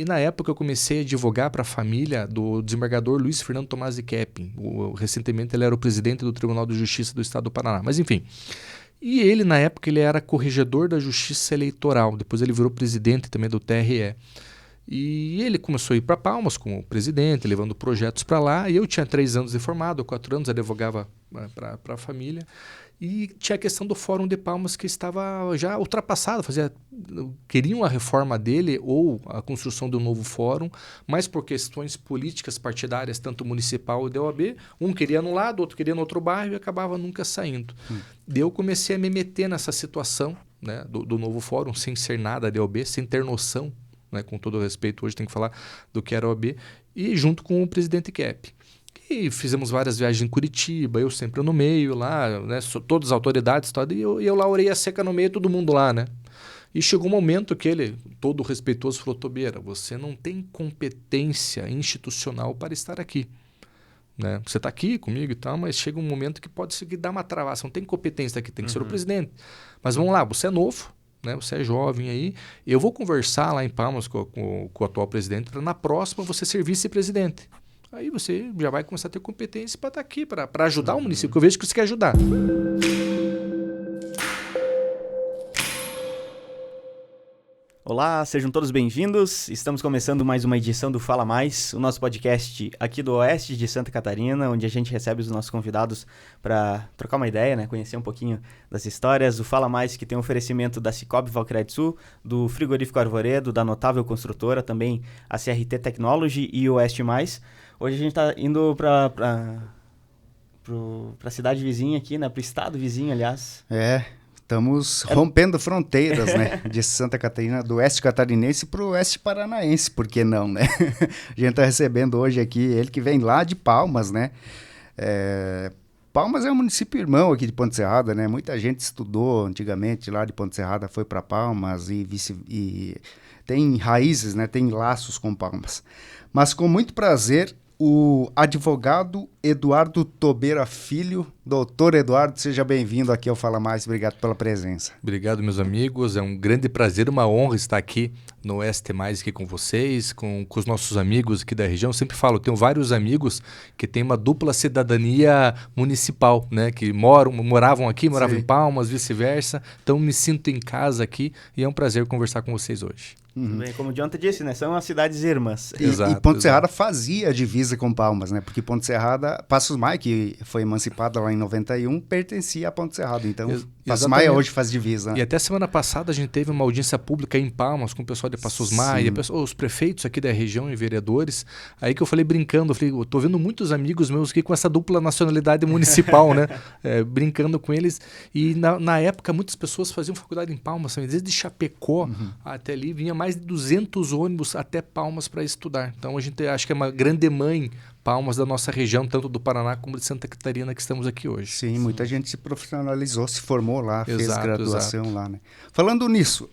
E na época eu comecei a advogar para a família do desembargador Luiz Fernando Tomasi Kepping. Recentemente ele era o presidente do Tribunal de Justiça do Estado do Paraná. Mas enfim, e ele na época ele era corregedor da Justiça Eleitoral. Depois ele virou presidente também do TRE. E ele começou a ir para Palmas como presidente, levando projetos para lá. E eu tinha 3 anos de formado, 4 anos, advogava para a família. E tinha a questão do Fórum de Palmas que estava já ultrapassado. Queriam a reforma dele ou a construção de um novo fórum, mas por questões políticas partidárias, tanto municipal e da OAB, um queria num lado, outro queria no outro bairro e acabava nunca saindo. Daí eu comecei a me meter nessa situação, né, do novo fórum, sem ser nada da OAB, sem ter noção, né, com todo o respeito, hoje tem que falar do que era a OAB, e junto com o presidente Kepping. E fizemos várias viagens em Curitiba, eu sempre no meio lá, né, todas as autoridades, e eu lá orei a seca no meio, todo mundo lá, né? E chegou um momento que ele, todo respeitoso, falou: Tobeira, você não tem competência institucional para estar aqui. Né? Você está aqui comigo e tal, mas chega um momento que pode ser que dá uma travada, você não tem competência aqui, tem que ser o presidente. Mas vamos lá, você é novo, né? Você é jovem aí, eu vou conversar lá em Palmas com o atual presidente para na próxima você ser vice-presidente. Aí você já vai começar a ter competência para estar aqui, para ajudar o município, que eu vejo que você quer ajudar. Olá, sejam todos bem-vindos. Estamos começando mais uma edição do Fala Mais, o nosso podcast aqui do Oeste de Santa Catarina, onde a gente recebe os nossos convidados para trocar uma ideia, né? Conhecer um pouquinho das histórias. O Fala Mais que tem um oferecimento da Cicobi Valcredsul, do Frigorífico Arvoredo, da Notável Construtora, também a CRT Technology e o Oeste Mais. Hoje a gente está indo para a cidade vizinha aqui, né? Para o estado vizinho, aliás. Estamos rompendo fronteiras, né? De Santa Catarina, do oeste catarinense para o oeste paranaense, por que não, né? A gente está recebendo hoje aqui ele que vem lá de Palmas, né? Palmas é um município irmão aqui de Ponte Serrada, né? Muita gente estudou antigamente lá de Ponte Serrada, foi para Palmas e tem raízes, né? Tem laços com Palmas. Mas com muito prazer, o advogado Eduardo Tobeira Filho. Doutor Eduardo, seja bem-vindo aqui ao Fala Mais. Obrigado pela presença. Obrigado, meus amigos. É um grande prazer, uma honra estar aqui no Oeste Mais aqui com vocês, com os nossos amigos aqui da região. Eu sempre falo, tenho vários amigos que têm uma dupla cidadania municipal, né? Que moravam aqui, moravam em Palmas, vice-versa. Então, me sinto em casa aqui e é um prazer conversar com vocês hoje. Bem, como o Jonathan disse, né? São as cidades irmãs. E Ponte Serrada fazia divisa com Palmas, né? Porque Ponte Serrada, Passos Maia, que foi emancipada lá em 91, pertencia a Ponte Serrada. Então, Passos Maia hoje faz divisa. E até semana passada a gente teve uma audiência pública em Palmas com o pessoal de Passos Maia, os prefeitos aqui da região e vereadores. Aí que eu falei brincando, eu tô vendo muitos amigos meus aqui com essa dupla nacionalidade municipal, né? Brincando com eles. E na época muitas pessoas faziam faculdade em Palmas, desde Chapecó até ali, vinha mais de 200 ônibus até Palmas para estudar. Então a gente acha que é uma grande mãe Palmas da nossa região, tanto do Paraná como de Santa Catarina, que estamos aqui hoje. Sim, muita gente se profissionalizou, se formou lá, fez graduação lá, né? Falando nisso,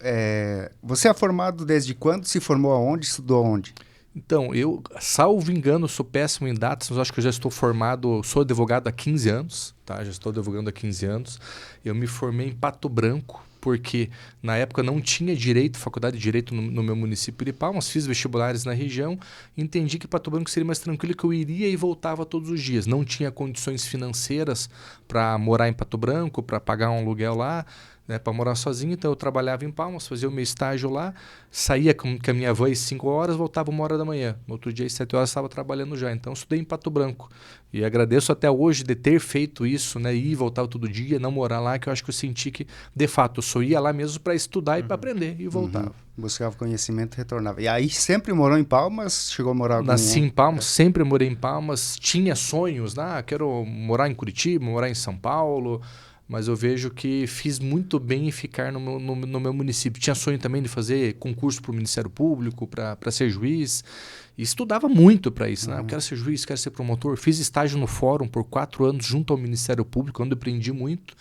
você é formado desde quando? Se formou aonde? Estudou aonde? Então, eu, salvo engano, sou péssimo em datas, mas acho que eu já estou formado, sou advogado há 15 anos, tá? Já estou advogando há 15 anos. Eu me formei em Pato Branco, porque na época não tinha faculdade de direito no meu município de Palmas, fiz vestibulares na região, entendi que Pato Branco seria mais tranquilo, que eu iria e voltava todos os dias. Não tinha condições financeiras para morar em Pato Branco, para pagar um aluguel lá, né, para morar sozinho, então eu trabalhava em Palmas, fazia o meu estágio lá, saía com a minha van às 5 horas, voltava 1h da manhã. No outro dia, às 7 horas, estava trabalhando já. Então, eu estudei em Pato Branco. E agradeço até hoje de ter feito isso, né, ir e voltar todo dia, não morar lá, que eu acho que eu senti que, de fato, eu só ia lá mesmo para estudar e para aprender, e voltava. Buscava conhecimento e retornava. E aí sempre morou em Palmas? Chegou a morar Nasci em Palmas, sempre morei em Palmas, tinha sonhos, quero morar em Curitiba, morar em São Paulo, mas eu vejo que fiz muito bem em ficar no meu município. Tinha sonho também de fazer concurso para o Ministério Público, para ser juiz, e estudava muito para isso. Eu quero ser juiz, quero ser promotor. Fiz estágio no fórum por 4 anos junto ao Ministério Público, onde eu aprendi muito.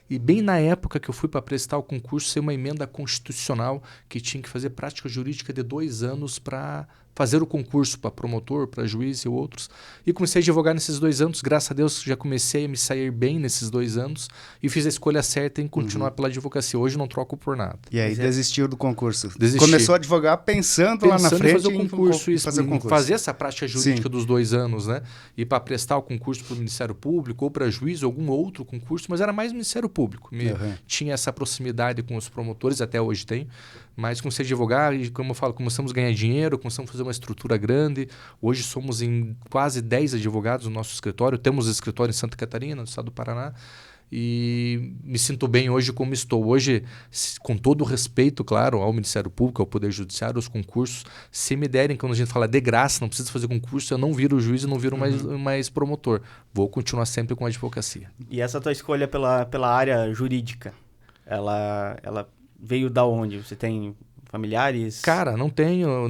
E bem na época que eu fui para prestar o concurso, saiu uma emenda constitucional que tinha que fazer prática jurídica de 2 anos para fazer o concurso para promotor, para juiz e outros. E comecei a advogar nesses 2 anos. Graças a Deus já comecei a me sair bem nesses 2 anos e fiz a escolha certa em continuar pela advocacia. Hoje não troco por nada. E aí desistiu do concurso? Desisti. Começou a advogar pensando lá na frente em fazer o concurso, fazer essa prática jurídica Sim. dos 2 anos, né? E para prestar o concurso para o Ministério Público ou para juiz ou algum outro concurso, mas era mais o Ministério Público. Tinha essa proximidade com os promotores, até hoje tem, mas comecei a advogar e, como eu falo, começamos a ganhar dinheiro, começamos a fazer uma estrutura grande. Hoje somos em quase 10 advogados no nosso escritório, temos escritório em Santa Catarina, no estado do Paraná, e me sinto bem hoje como estou. Hoje, com todo o respeito, claro, ao Ministério Público, ao Poder Judiciário, aos concursos, se me derem, quando a gente fala de graça, não precisa fazer concurso, eu não viro juiz e não viro mais promotor. Vou continuar sempre com a advocacia. E essa tua escolha pela área jurídica, ela veio da onde? Você tem familiares? Cara, não tenho.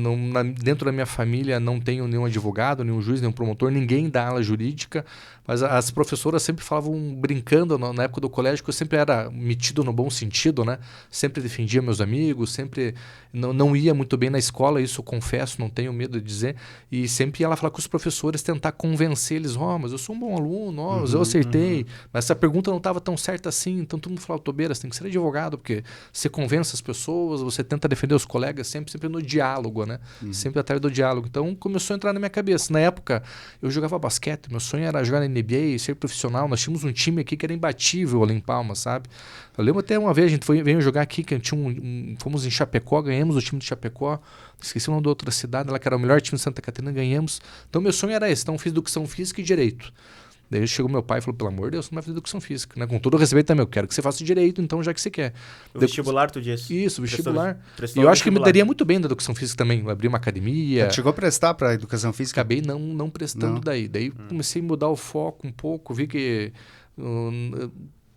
Dentro da minha família não tenho nenhum advogado, nenhum juiz, nenhum promotor, ninguém da ala jurídica. Mas as professoras sempre falavam, brincando na época do colégio, que eu sempre era metido no bom sentido, né? Sempre defendia meus amigos, sempre não ia muito bem na escola, isso eu confesso, não tenho medo de dizer. E sempre ia lá falar com os professores, tentar convencer eles, mas eu sou um bom aluno, eu acertei. Mas essa pergunta não estava tão certa assim, então todo mundo falava, Tobeira, você tem que ser advogado, porque você convence as pessoas, você tenta defender os colegas, sempre no diálogo, né? Sempre atrás do diálogo. Então começou a entrar na minha cabeça. Na época, eu jogava basquete, meu sonho era jogar na NBA, ser profissional. Nós tínhamos um time aqui que era imbatível ali em Palmas, sabe? Eu lembro até uma vez, a gente veio jogar aqui, que fomos em Chapecó, ganhamos o time de Chapecó, esqueci o nome da outra cidade, lá que era o melhor time de Santa Catarina, ganhamos. Então meu sonho era esse, então eu fiz educação física e direito. Daí chegou meu pai e falou, pelo amor de Deus, você não vai fazer educação física, né? Com todo o respeito também, eu quero que você faça direito, então já que você quer. O vestibular, tu disse? Isso, vestibular. Prestou E eu acho que me daria muito bem da educação física também, eu abri uma academia. Você chegou a prestar para educação física? Acabei não prestando daí. Daí comecei a mudar o foco um pouco, vi que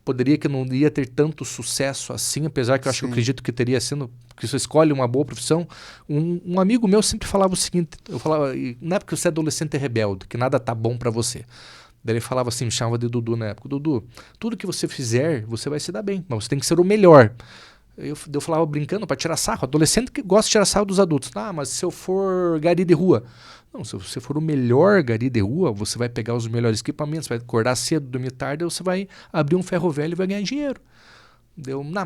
poderia que não ia ter tanto sucesso assim, apesar que eu acho que eu acredito que teria sendo, que você escolhe uma boa profissão. Um amigo meu sempre falava o seguinte, eu falava, não é porque você é adolescente rebelde, que nada tá bom para você. Daí ele falava assim, me chamava de Dudu na época, Dudu, tudo que você fizer, você vai se dar bem, mas você tem que ser o melhor. Eu falava brincando para tirar sarro, adolescente que gosta de tirar sarro dos adultos. Mas se eu for gari de rua, não, se você for o melhor gari de rua, você vai pegar os melhores equipamentos, vai acordar cedo, dormir tarde, você vai abrir um ferro velho e vai ganhar dinheiro.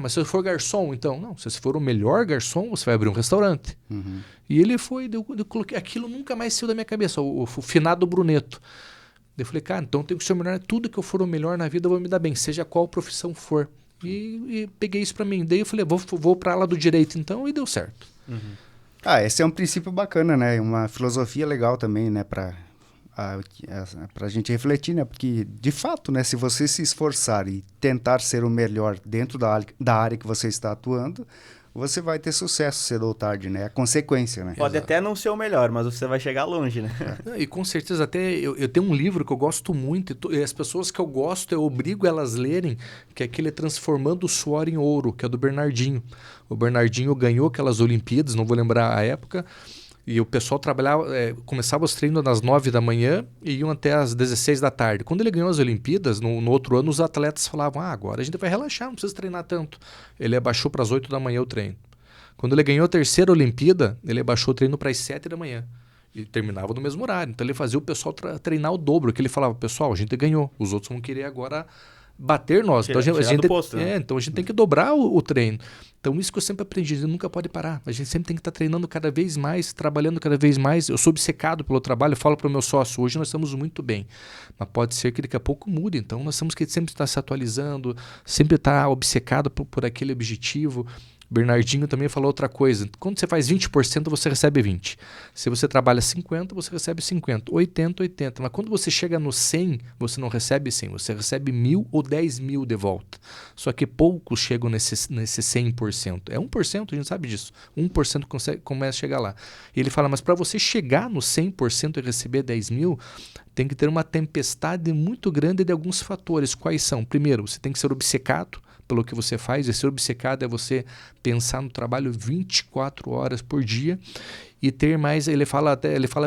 Mas se eu for garçom, então, não, se você for o melhor garçom, você vai abrir um restaurante. E ele foi, eu coloquei, aquilo nunca mais saiu da minha cabeça, o finado Bruneto. Eu falei, cara, então eu tenho que ser o melhor, tudo que eu for o melhor na vida eu vou me dar bem, seja qual profissão for. E peguei isso pra mim. Daí eu falei, vou pra ala do direito então, e deu certo. Esse é um princípio bacana, né? Uma filosofia legal também, né? Pra gente refletir, né? Porque, de fato, né? Se você se esforçar e tentar ser o melhor dentro da área que você está atuando, você vai ter sucesso cedo ou tarde, né? É a consequência, né? Pode até não ser o melhor, mas você vai chegar longe, né? E com certeza até eu tenho um livro que eu gosto muito e as pessoas que eu gosto, eu obrigo elas a lerem, que é aquele Transformando o Suor em Ouro, que é do Bernardinho. O Bernardinho ganhou aquelas Olimpíadas, não vou lembrar a época, e o pessoal trabalhava, começava os treinos às 9 da manhã e iam até às 16 da tarde. Quando ele ganhou as Olimpíadas, no outro ano, os atletas falavam, agora a gente vai relaxar, não precisa treinar tanto. Ele abaixou para as 8 da manhã o treino. Quando ele ganhou a terceira Olimpíada, ele abaixou o treino para as 7 da manhã. E terminava no mesmo horário. Então ele fazia o pessoal treinar o dobro, que ele falava, pessoal, a gente ganhou, os outros vão querer agora bater nós. Então então a gente tem que dobrar o treino. Então isso que eu sempre aprendi, a gente nunca pode parar. A gente sempre tem que estar treinando cada vez mais, trabalhando cada vez mais. Eu sou obcecado pelo trabalho, eu falo para o meu sócio, hoje nós estamos muito bem, mas pode ser que daqui a pouco mude. Então nós temos que sempre estar se atualizando, sempre estar obcecado por aquele objetivo. Bernardinho também falou outra coisa. Quando você faz 20%, você recebe 20%. Se você trabalha 50%, você recebe 50%. 80%, 80%. Mas quando você chega no 100%, você não recebe 100%. Você recebe 1.000 ou 10.000 de volta. Só que poucos chegam nesse 100%. É 1%, a gente sabe disso. 1% começa a chegar lá. E ele fala, mas para você chegar no 100% e receber 10.000, tem que ter uma tempestade muito grande de alguns fatores. Quais são? Primeiro, você tem que ser obcecado pelo que você faz. E ser obcecado é você pensar no trabalho 24 horas por dia e ter mais, ele fala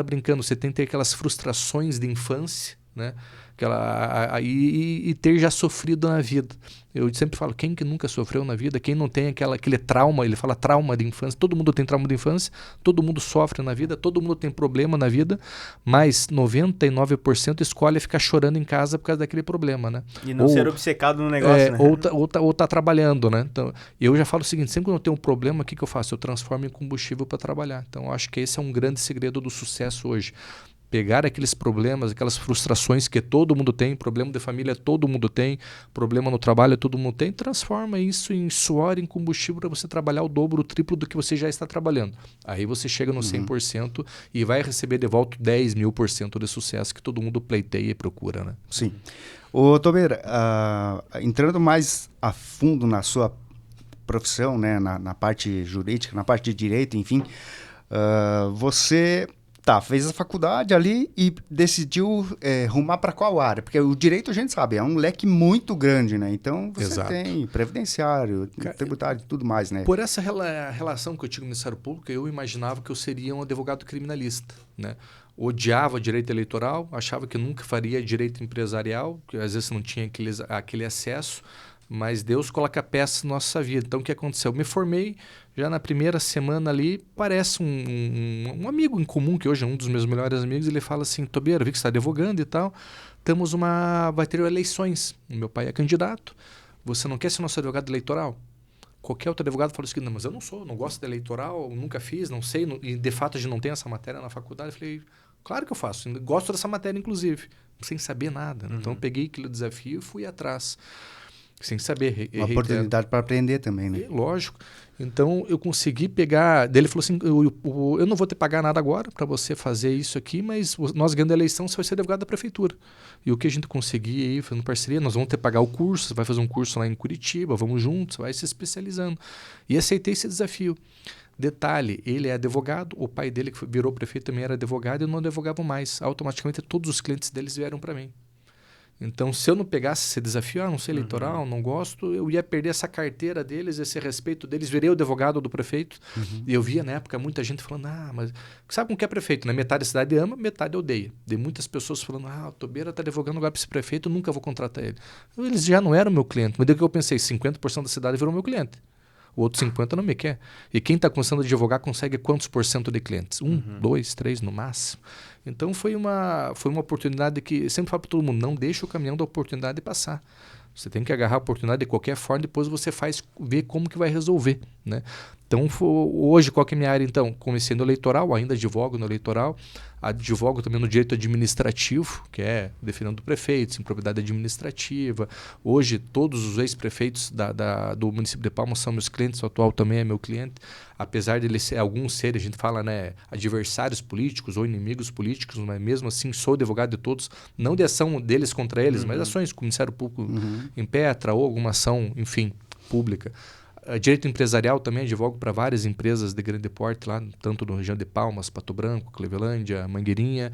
brincando, você tem que ter aquelas frustrações de infância, né? E ter já sofrido na vida. Eu sempre falo, quem que nunca sofreu na vida, quem não tem aquele trauma, ele fala trauma de infância, todo mundo tem trauma de infância, todo mundo sofre na vida, todo mundo tem problema na vida, mas 99% escolhe ficar chorando em casa por causa daquele problema, né? E não ser obcecado no negócio, né? Ou tá trabalhando, né? Então, eu já falo o seguinte, sempre quando eu tenho um problema, o que eu faço? Eu transformo em combustível para trabalhar. Então, eu acho que esse é um grande segredo do sucesso hoje. Pegar aqueles problemas, aquelas frustrações que todo mundo tem, problema de família todo mundo tem, problema no trabalho todo mundo tem, transforma isso em suor, em combustível para você trabalhar o dobro, o triplo do que você já está trabalhando. Aí você chega no 100% e vai receber de volta 10.000% de sucesso que todo mundo pleiteia e procura, né? Sim. Ô, Tobeira, entrando mais a fundo na sua profissão, né, na parte jurídica, na parte de direito, enfim, você... fez a faculdade ali e decidiu rumar para qual área? Porque o direito, a gente sabe, é um leque muito grande, né? Então, você tem previdenciário, tributário e tudo mais, né? Por essa relação que eu tinha com o Ministério Público, eu imaginava que eu seria um advogado criminalista, né? Odiava direito eleitoral, achava que nunca faria direito empresarial, que às vezes não tinha aquele acesso, mas Deus coloca peças na nossa vida. Então, o que aconteceu? Eu me formei, já na primeira semana ali, parece um amigo em comum, que hoje é um dos meus melhores amigos, ele fala assim, Tobeira, vi que você está advogando e tal, vai ter eleições, o meu pai é candidato, você não quer ser nosso advogado eleitoral? Qualquer outro advogado fala assim, não, mas eu não gosto de eleitoral, nunca fiz, não sei, e de fato a gente não tem essa matéria na faculdade. Eu falei, claro que eu faço, gosto dessa matéria inclusive, sem saber nada. Né? Então eu peguei aquele desafio e fui atrás. Sem saber. Uma oportunidade para aprender também, né? Lógico. Então, eu consegui pegar... Daí ele falou assim, eu não vou te pagar nada agora para você fazer isso aqui, mas nós ganhando a eleição, você vai ser advogado da prefeitura. E o que a gente conseguir aí, fazendo parceria, nós vamos te pagar o curso, você vai fazer um curso lá em Curitiba, vamos juntos, vai se especializando. E aceitei esse desafio. Detalhe, ele é advogado, o pai dele, que virou prefeito, também era advogado, e não advogava mais. Automaticamente, todos os clientes deles vieram para mim. Então, se eu não pegasse esse desafio, não sei eleitoral, não gosto, eu ia perder essa carteira deles, esse respeito deles. Virei o advogado do prefeito. E eu via, na época, muita gente falando, mas... Sabe como que é prefeito, né? Metade da cidade ama, metade odeia. De muitas pessoas falando, o Tobeira está advogando agora para esse prefeito, eu nunca vou contratar ele. Eles já não eram meu cliente. Mas daí que eu pensei, 50% da cidade virou meu cliente. O outro 50% não me quer. E quem está começando a advogar consegue quantos por cento de clientes? 1, 2, 3 no máximo. Então foi uma oportunidade que eu sempre falo para todo mundo, não deixa o caminhão da oportunidade passar. Você tem que agarrar a oportunidade de qualquer forma, depois você vê como que vai resolver, né? Então, hoje, qual que é a minha área, então? Comecei no eleitoral, ainda advogo no eleitoral, advogo também no direito administrativo, que é definindo prefeitos, improbidade administrativa. Hoje, todos os ex-prefeitos do município de Palmas são meus clientes, o atual também é meu cliente. Apesar de alguns serem, a gente fala, né, adversários políticos ou inimigos políticos, mas mesmo assim sou advogado de todos, não de ação deles contra eles, mas ações que o Ministério Público impetra ou alguma ação, enfim, pública. Direito empresarial também, advogo para várias empresas de grande porte lá, tanto na região de Palmas, Pato Branco, Clevelândia, Mangueirinha.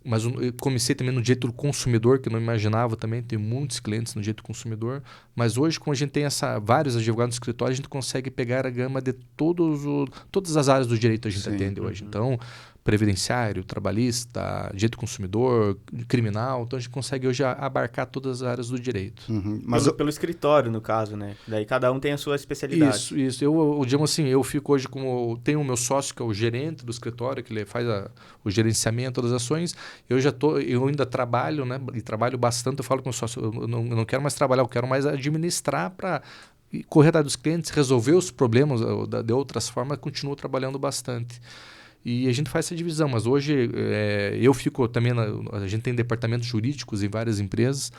Mas eu comecei também no direito do consumidor, que eu não imaginava também, tenho muitos clientes no direito do consumidor. Mas hoje, como a gente tem vários advogados no escritório, a gente consegue pegar a gama de todas as áreas do direito que a gente atende hoje. Então, previdenciário, trabalhista, direito do consumidor, criminal. Então, a gente consegue hoje abarcar todas as áreas do direito. Mas pelo escritório, no caso, né? Daí cada um tem a sua especialidade. Isso. Eu digamos assim, eu fico hoje tenho o meu sócio, que é o gerente do escritório, que ele faz o gerenciamento das ações. Eu ainda trabalho, né? E trabalho bastante. Eu falo com o sócio, eu não quero mais trabalhar, eu quero mais administrar para correr atrás dos clientes, resolver os problemas de outras formas, continuo trabalhando bastante. E a gente faz essa divisão, mas hoje eu fico também, a gente tem departamentos jurídicos em várias empresas.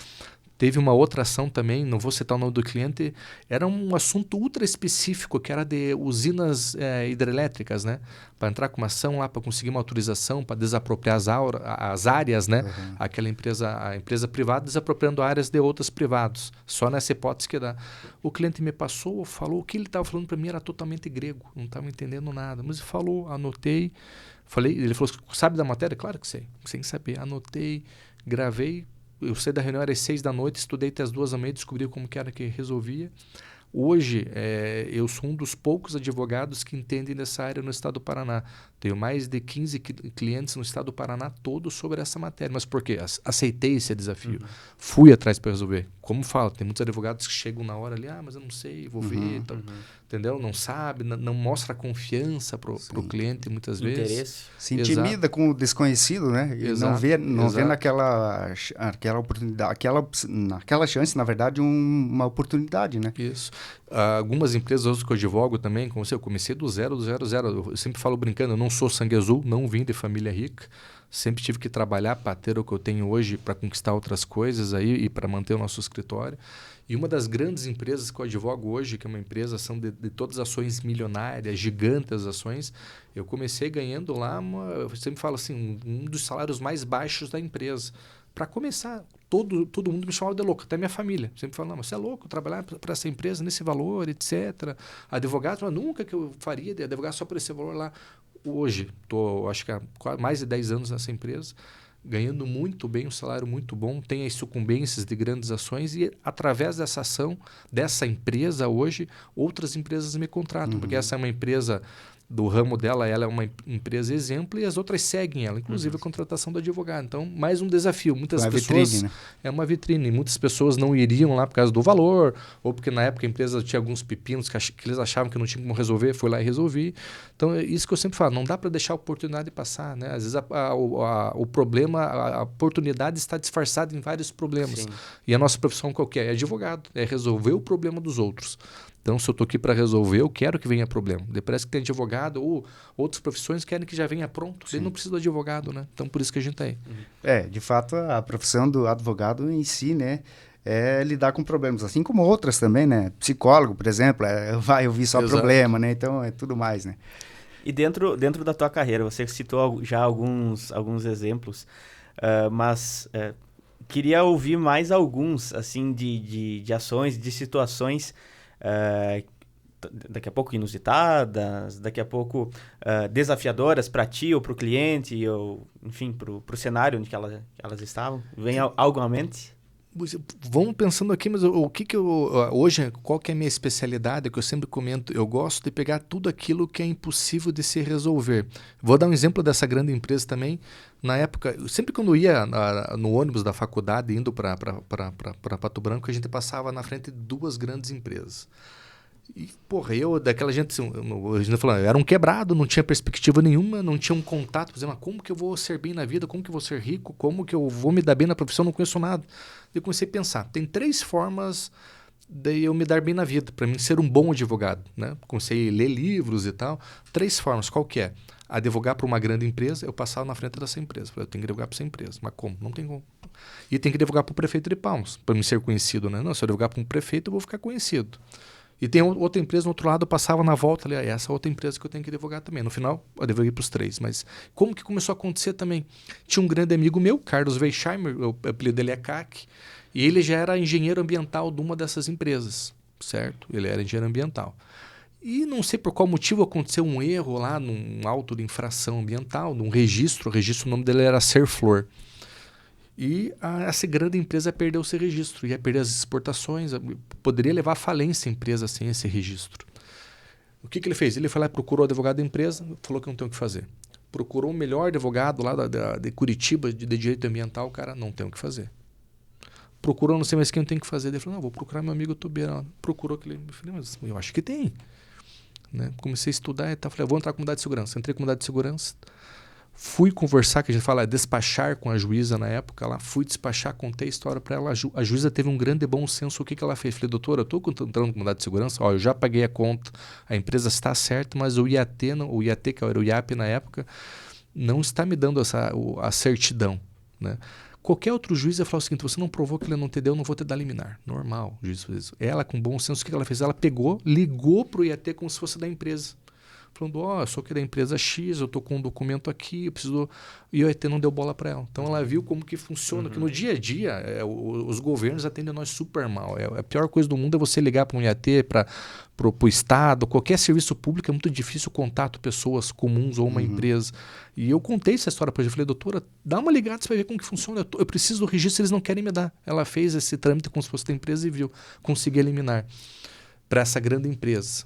Teve uma outra ação também, não vou citar o nome do cliente, era um assunto ultra específico, que era de usinas hidrelétricas, né? Para entrar com uma ação lá, para conseguir uma autorização, para desapropriar as áreas, né? Aquela a empresa privada desapropriando áreas de outros privados. Só nessa hipótese que dá. O cliente me falou, o que ele estava falando para mim era totalmente grego, não estava entendendo nada. Mas ele falou, anotei, ele falou, sabe da matéria? Claro que sei, sem saber. Anotei, gravei. Eu saí da reunião, era às 6 da noite, estudei até as 2 da manhã, descobri como que era que resolvia. Hoje, eu sou um dos poucos advogados que entendem dessa área no estado do Paraná. Tenho mais de 15 clientes no estado do Paraná todo sobre essa matéria. Mas por quê? Aceitei esse desafio. Fui atrás para resolver. Como falo, tem muitos advogados que chegam na hora ali, mas eu não sei, vou ver. Então, entendeu? Não sabe, não mostra confiança para o cliente muitas vezes. Interesse. Se intimida com o desconhecido, né? E não vê naquela oportunidade, naquela chance, na verdade, uma oportunidade, né? Isso. Algumas empresas que eu advogo também, como eu comecei do zero. Eu sempre falo brincando, eu não sou sangue azul, não vim de família rica. Sempre tive que trabalhar para ter o que eu tenho hoje, para conquistar outras coisas aí e para manter o nosso escritório. E uma das grandes empresas que eu advogo hoje, que é uma empresa são de todas as ações milionárias, gigantes ações, eu comecei ganhando lá, eu sempre falo assim, um dos salários mais baixos da empresa. Para começar, todo mundo me chamava de louco, até minha família. Sempre falava, não, você é louco trabalhar para essa empresa nesse valor, etc. Advogado, mas nunca que eu faria de advogar só por esse valor lá. Hoje, estou acho que há mais de 10 anos nessa empresa, ganhando muito bem, um salário muito bom, tem as sucumbências de grandes ações e através dessa ação, dessa empresa hoje, outras empresas me contratam, porque essa é uma empresa do ramo dela, ela é uma empresa exemplo e as outras seguem ela, inclusive a contratação do advogado. Então, mais um desafio. Muitas pessoas... vitrine, né? É uma vitrine. Muitas pessoas não iriam lá por causa do valor, ou porque na época a empresa tinha alguns pepinos que eles achavam que não tinham como resolver, foi lá e resolvi. Então, é isso que eu sempre falo, não dá para deixar a oportunidade passar, né? Às vezes o problema, a oportunidade está disfarçada em vários problemas. Sim. E a nossa profissão qual que é? É advogado, é resolver o problema dos outros. Então, se eu estou aqui para resolver, eu quero que venha problema. Parece que tem advogado ou outras profissões querem que já venha pronto. Ele não precisa do advogado, né? Então, por isso que a gente está aí. De fato, a profissão do advogado em si, né? É lidar com problemas, assim como outras também, né? Psicólogo, por exemplo, vai ouvir só problema, né? Então, é tudo mais, né? E dentro da tua carreira, você citou já alguns exemplos, mas queria ouvir mais alguns, assim, de ações, de situações... daqui a pouco inusitadas, daqui a pouco desafiadoras para ti ou para o cliente, ou enfim, para o cenário onde elas estavam? Vem algo à mente? Vamos pensando aqui, mas o que eu... Hoje, qual que é a minha especialidade, que eu sempre comento, eu gosto de pegar tudo aquilo que é impossível de se resolver. Vou dar um exemplo dessa grande empresa também. Na época, sempre quando eu ia no ônibus da faculdade, indo para Pato Branco, a gente passava na frente de duas grandes empresas. E, porra, daquela gente, assim, a gente falando, eu era um quebrado, não tinha perspectiva nenhuma, não tinha um contato, mas como que eu vou ser bem na vida, como que eu vou ser rico, como que eu vou me dar bem na profissão, não conheço nada. Eu comecei a pensar, tem 3 formas de eu me dar bem na vida, para mim ser um bom advogado, né? Comecei a ler livros e tal, 3 formas, qual que é? Advogar para uma grande empresa, eu passava na frente dessa empresa, falei, eu tenho que advogar para essa empresa, mas como? Não tem como. E tem que advogar para o prefeito de Palmas, para me ser conhecido, né? Não, se eu advogar para um prefeito, eu vou ficar conhecido. E tem outra empresa no outro lado, eu passava na volta ali, essa outra empresa que eu tenho que advogar também. No final, eu advoguei para os 3. Mas como que começou a acontecer também? Tinha um grande amigo meu, Carlos Weisheimer, o apelido dele é CAC, e ele já era engenheiro ambiental de uma dessas empresas, certo? Ele era engenheiro ambiental. E não sei por qual motivo aconteceu um erro lá num auto de infração ambiental, num registro, o nome dele era Serflor. E essa grande empresa perdeu esse registro, ia perder as exportações, poderia levar à falência a empresa sem esse registro. O que ele fez? Ele foi lá e procurou o advogado da empresa, falou que não tem o que fazer. Procurou o melhor advogado lá de Curitiba, de direito ambiental, o cara não tem o que fazer. Procurou não sei mais quem tem o que fazer. Ele falou, não, vou procurar meu amigo Tubeira. Procurou aquele... Eu falei, mas eu acho que tem. Né? Comecei a estudar e tal, falei, vou entrar com comunidade de segurança. Entrei com comunidade de segurança. Fui conversar, que a gente fala, despachar com a juíza na época lá, fui despachar, contei a história para ela, a juíza teve um grande bom senso, o que ela fez? Falei, doutora, eu estou entrando com comunidade de segurança, eu já paguei a conta, a empresa está certa, mas o IAT, que era o IAP na época, não está me dando a certidão, né? Qualquer outro juiz ia falar o seguinte, você não provou que ele não te deu, eu não vou te dar liminar. Normal, o juiz fez isso. Ela, com bom senso, o que ela fez? Ela pegou, ligou para o IAT como se fosse da empresa. Falando, eu sou aqui da empresa X, eu estou com um documento aqui, eu preciso... E o ET não deu bola para ela. Então ela viu como que funciona, que no dia a dia os governos atendem nós super mal. A pior coisa do mundo é você ligar para um IAT, para o Estado, qualquer serviço público, é muito difícil o contato pessoas comuns ou uma empresa. E eu contei essa história para ela, eu falei, doutora, dá uma ligada, você vai ver como que funciona. Eu preciso do registro, eles não querem me dar. Ela fez esse trâmite como se fosse da empresa e viu, consegui eliminar. para essa grande empresa.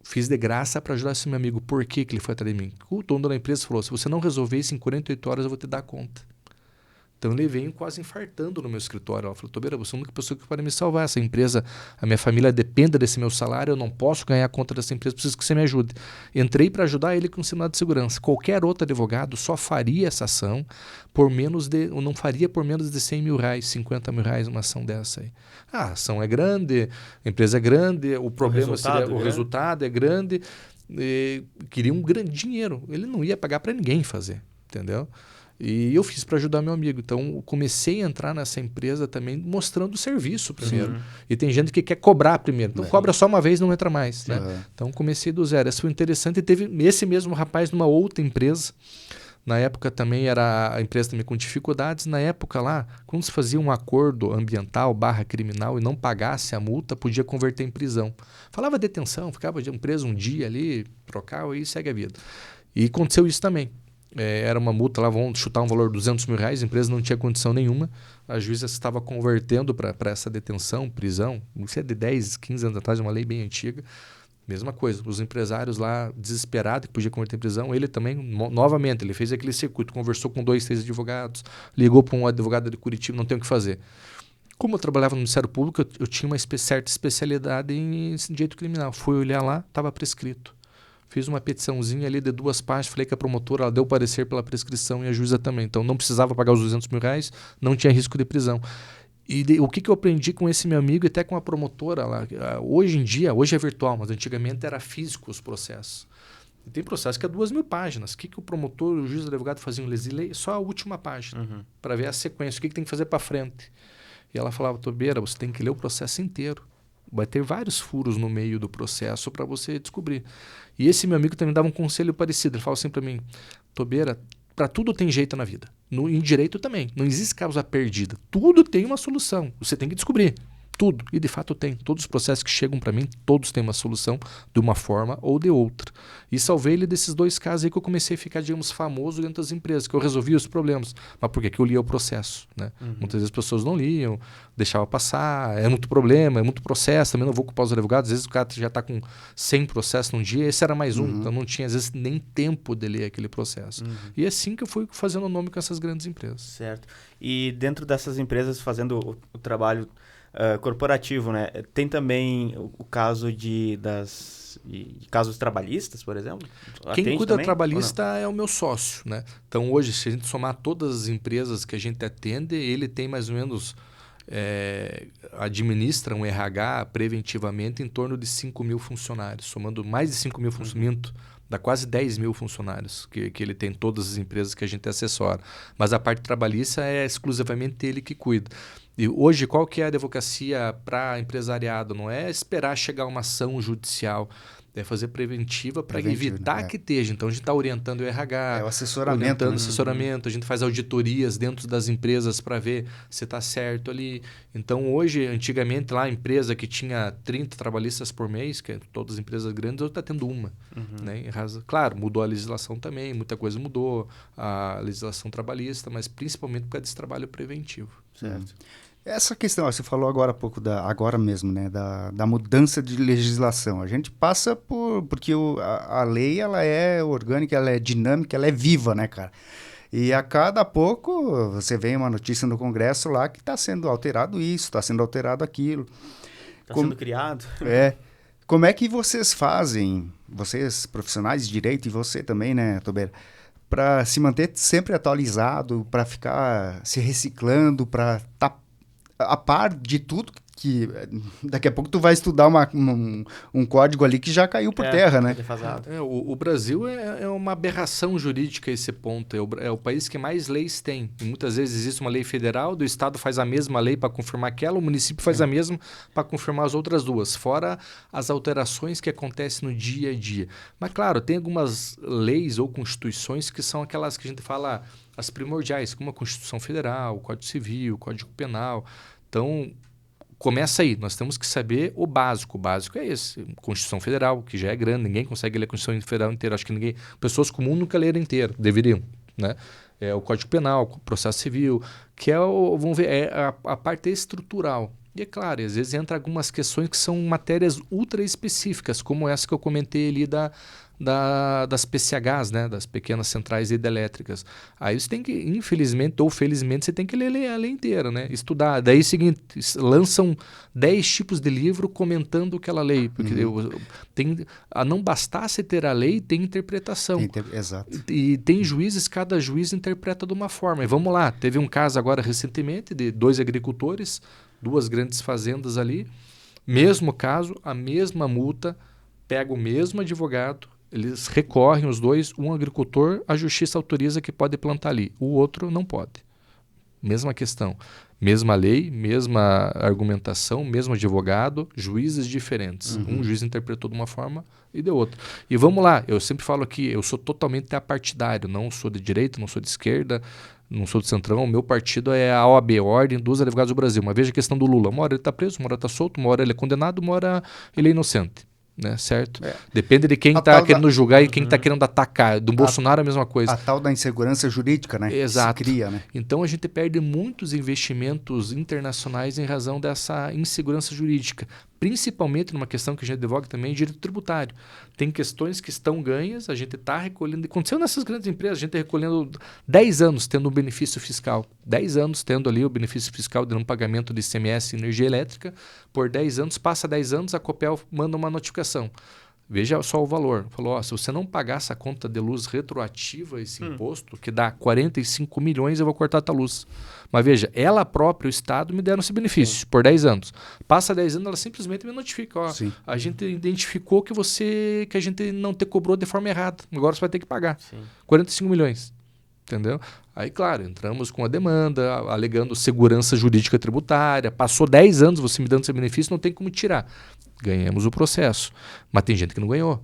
Fiz de graça para ajudar esse meu amigo. Por que ele foi atrás de mim? O dono da empresa falou, se você não resolver isso em 48 horas, eu vou te dar conta. Então ele veio quase infartando no meu escritório. Ela falou, Tobeira, você é a única pessoa que pode me salvar. Essa empresa, a minha família depende desse meu salário, eu não posso ganhar conta dessa empresa, preciso que você me ajude. Entrei para ajudar ele com sinal de segurança. Qualquer outro advogado só faria essa ação por menos de, ou não faria por menos de 100 mil reais, 50 mil reais uma ação dessa aí. A ação é grande, a empresa é grande, o problema seria o resultado é grande. Queria um grande dinheiro. Ele não ia pagar para ninguém fazer, entendeu? E eu fiz para ajudar meu amigo. Então, eu comecei a entrar nessa empresa também mostrando o serviço primeiro. E tem gente que quer cobrar primeiro. Então, cobra só uma vez, não entra mais. Né? Então, comecei do zero. Isso foi interessante. E teve esse mesmo rapaz numa outra empresa. Na época também era a empresa também com dificuldades. Na época lá, quando se fazia um acordo ambiental / criminal e não pagasse a multa, podia converter em prisão. Falava detenção, ficava preso um dia ali, trocava e segue a vida. E aconteceu isso também. Era uma multa lá, vamos chutar um valor de 200 mil reais, a empresa não tinha condição nenhuma, a juíza estava convertendo para essa detenção, prisão, isso é de 10, 15 anos atrás, uma lei bem antiga, mesma coisa, os empresários lá desesperados que podia converter em prisão, ele também, novamente, ele fez aquele circuito, conversou com 2, 3 advogados, ligou para um advogado de Curitiba, não tem o que fazer. Como eu trabalhava no Ministério Público, eu tinha uma certa especialidade em direito criminal, fui olhar lá, estava prescrito. Fiz uma petiçãozinha ali de 2 páginas, falei que a promotora ela deu parecer pela prescrição e a juíza também. Então, não precisava pagar os 200 mil reais, não tinha risco de prisão. E o que eu aprendi com esse meu amigo e até com a promotora lá? Hoje em dia, hoje é virtual, mas antigamente era físico os processos. E tem processo que é 2.000 páginas. O que o promotor, o juiz e o advogado faziam? Eles liam só a última página, para ver a sequência, o que tem que fazer para frente. E ela falava, Tobeira, você tem que ler o processo inteiro. Vai ter vários furos no meio do processo para você descobrir. E esse meu amigo também dava um conselho parecido. Ele falava assim para mim, Tobeira, para tudo tem jeito na vida. Em direito também. Não existe causa perdida. Tudo tem uma solução. Você tem que descobrir. Tudo. E de fato tem. Todos os processos que chegam para mim, todos têm uma solução de uma forma ou de outra. E salvei ele desses 2 casos aí que eu comecei a ficar, digamos, famoso dentro das empresas, que eu resolvia os problemas. Mas por quê? Que eu lia o processo. Né? Muitas vezes as pessoas não liam, deixavam passar, é muito problema, é muito processo, também não vou culpar os advogados, às vezes o cara já está com 100 processos num dia, esse era mais um, então não tinha às vezes nem tempo de ler aquele processo. E é assim que eu fui fazendo o nome com essas grandes empresas. Certo. E dentro dessas empresas, fazendo o trabalho corporativo, né? Tem também o caso de casos trabalhistas, por exemplo? Quem cuida trabalhista é o meu sócio, né? Então hoje, se a gente somar todas as empresas que a gente atende, ele tem mais ou menos, administra um RH preventivamente em torno de 5 mil funcionários, somando mais de 5 mil funcionários, dá quase 10 mil funcionários que ele tem em todas as empresas que a gente assessora. Mas a parte trabalhista é exclusivamente ele que cuida. E hoje, qual que é a advocacia para empresariado? Não é esperar chegar uma ação judicial, é fazer preventiva para evitar que esteja. Então, a gente está orientando o RH, o assessoramento. Orientando assessoramento, a gente faz auditorias dentro das empresas para ver se está certo ali. Então, hoje, antigamente, lá a empresa que tinha 30 trabalhistas por mês, que é todas as empresas grandes, hoje está tendo uma. Né? Claro, mudou a legislação também, muita coisa mudou, a legislação trabalhista, mas principalmente por causa desse trabalho preventivo. Certo. Essa questão, você falou agora há pouco, agora mesmo, né, da mudança de legislação. A gente passa porque a lei ela é orgânica, ela é dinâmica, ela é viva, né, cara? E a cada pouco você vê uma notícia no Congresso lá que está sendo alterado isso, está sendo alterado aquilo. Está sendo criado. Como é que vocês fazem, vocês profissionais de direito e você também, né, Tobeira, para se manter sempre atualizado, para ficar se reciclando, para estar a par de tudo que daqui a pouco tu vai estudar um código ali que já caiu por terra, né? O Brasil é uma aberração jurídica esse ponto. É o país que mais leis tem. E muitas vezes existe uma lei federal, do Estado faz a mesma lei para confirmar aquela, o município faz a mesma para confirmar as outras duas, fora as alterações que acontecem no dia a dia. Mas, claro, tem algumas leis ou constituições que são aquelas que a gente fala as primordiais, como a Constituição Federal, o Código Civil, o Código Penal. Então, começa aí. Nós temos que saber o básico. O básico é esse. Constituição Federal, que já é grande. Ninguém consegue ler a Constituição Federal inteira. Acho que pessoas comuns nunca leram inteira. Deveriam, né? O Código Penal, o Processo Civil, que vamos ver, a parte estrutural. E é claro, às vezes entra algumas questões que são matérias ultra específicas, como essa que eu comentei ali das PCHs, né, das pequenas centrais hidrelétricas. Aí você tem que, infelizmente ou felizmente, você tem que ler a lei inteira, né, estudar. Daí é o seguinte, lançam 10 tipos de livro comentando aquela lei, porque não bastasse ter a lei, tem interpretação. Exato. E tem juízes, cada juiz interpreta de uma forma. E vamos lá, teve um caso agora recentemente de 2 agricultores, 2 grandes fazendas ali, mesmo caso, a mesma multa, pega o mesmo advogado, eles recorrem os 2, um agricultor, a justiça autoriza que pode plantar ali, o outro não pode. Mesma questão, mesma lei, mesma argumentação, mesmo advogado, juízes diferentes. Um juiz interpretou de uma forma e de outra. E vamos lá, eu sempre falo aqui, eu sou totalmente apartidário, não sou de direita, não sou de esquerda, não sou do Centrão, o meu partido é a OAB, Ordem dos Advogados do Brasil. Mas veja a questão do Lula, uma hora ele está preso, uma hora está solto, uma hora ele é condenado, uma hora ele é inocente. Né, certo? Depende de quem está querendo julgar e quem está querendo atacar. Do Bolsonaro é a mesma coisa. A tal da insegurança jurídica, né? Exato. Se cria, né? Então a gente perde muitos investimentos internacionais em razão dessa insegurança jurídica. Principalmente numa questão que a gente advoga também, direito tributário. Tem questões que estão ganhas, a gente está recolhendo. Aconteceu nessas grandes empresas, a gente está recolhendo 10 anos tendo um benefício fiscal. 10 anos tendo ali o benefício fiscal de um pagamento de ICMS e energia elétrica. Por 10 anos, passa 10 anos, a Copel manda uma notificação. Veja só o valor. Falou, se você não pagar essa conta de luz retroativa, esse imposto, que dá 45 milhões, eu vou cortar a tua luz. Mas veja, ela própria, o Estado, me deram esse benefício por 10 anos. Passa 10 anos, ela simplesmente me notifica. A gente identificou que a gente não te cobrou de forma errada. Agora você vai ter que pagar. 45 milhões. Entendeu? Aí, claro, entramos com a demanda, alegando segurança jurídica tributária. Passou 10 anos você me dando esse benefício, não tem como tirar. Ganhamos o processo. Mas tem gente que não ganhou.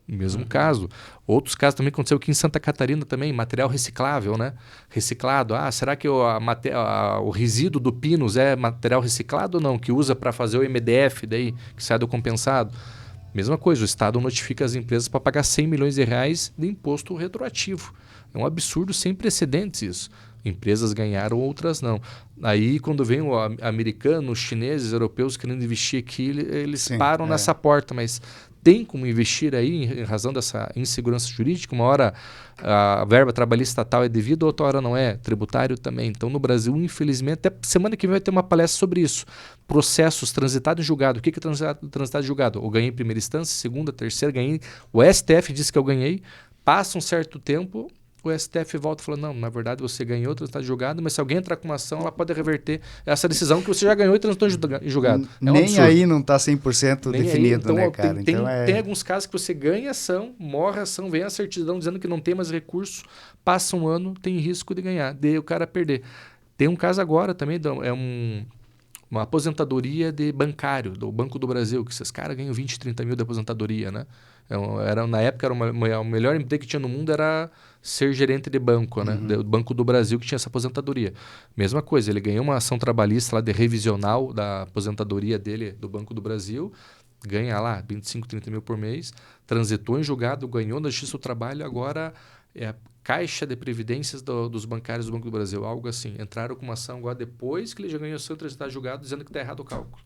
Mesmo caso. Outros casos também aconteceu aqui em Santa Catarina também, material reciclável, né? Reciclado. Será que o resíduo do Pinus é material reciclado ou não? Que usa para fazer o MDF daí, que sai do compensado. Mesma coisa, o Estado notifica as empresas para pagar 100 milhões de reais de imposto retroativo. É um absurdo sem precedentes isso. Empresas ganharam, outras não. Aí, quando vem o americano, os chineses, europeus querendo investir aqui, eles param nessa porta. Mas tem como investir aí em razão dessa insegurança jurídica? Uma hora a verba trabalhista estatal é devida, outra hora não é. Tributário também. Então, no Brasil, infelizmente, até semana que vem vai ter uma palestra sobre isso. Processos transitados em julgado. O que é transitado em julgado? Eu ganhei em primeira instância, segunda, terceira, ganhei. O STF disse que eu ganhei. Passa um certo tempo, o STF volta e fala, não, na verdade você ganhou, transitou em julgado, mas se alguém entrar com uma ação, ela pode reverter essa decisão que você já ganhou e transitou em julgado. Nem aí não está 100% definido, então, né, cara? Tem alguns casos que você ganha ação, morre a ação, vem a certidão dizendo que não tem mais recurso, passa um ano, tem risco de ganhar, daí o cara perder. Tem um caso agora também, uma aposentadoria de bancário, do Banco do Brasil, que esses caras ganham 20, 30 mil de aposentadoria, né? Na época, o melhor emprego que tinha no mundo era ser gerente de banco, né? Do Banco do Brasil, que tinha essa aposentadoria. Mesma coisa, ele ganhou uma ação trabalhista lá de revisional da aposentadoria dele do Banco do Brasil, ganha lá 25, 30 mil por mês, transitou em julgado, ganhou na Justiça do Trabalho, agora é a Caixa de Previdências dos bancários do Banco do Brasil, algo assim. Entraram com uma ação agora depois que ele já ganhou ação, transitar julgado, dizendo que está errado o cálculo.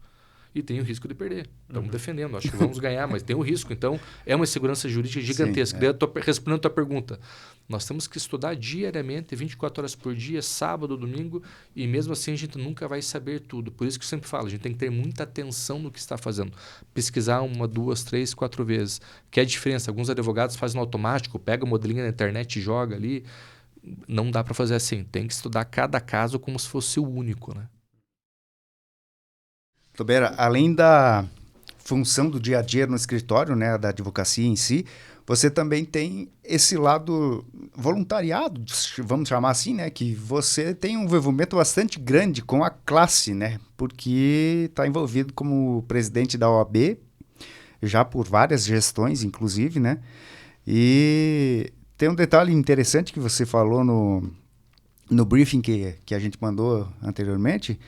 E tem o risco de perder. Estamos defendendo, acho que vamos ganhar, mas tem o risco. Então, é uma insegurança jurídica gigantesca. Respondendo a tua pergunta, nós temos que estudar diariamente, 24 horas por dia, sábado, domingo, e mesmo assim a gente nunca vai saber tudo. Por isso que eu sempre falo, a gente tem que ter muita atenção no que está fazendo. Pesquisar 1, 2, 3, 4 vezes. Que é a diferença? Alguns advogados fazem no automático, pega o modelinho na internet e joga ali. Não dá para fazer assim. Tem que estudar cada caso como se fosse o único, né? Tobeira, além da função do dia a dia no escritório, né, da advocacia em si, você também tem esse lado voluntariado, vamos chamar assim, né, que você tem um envolvimento bastante grande com a classe, né, porque está envolvido como presidente da OAB, já por várias gestões, inclusive, né, e tem um detalhe interessante que você falou no briefing que a gente mandou anteriormente,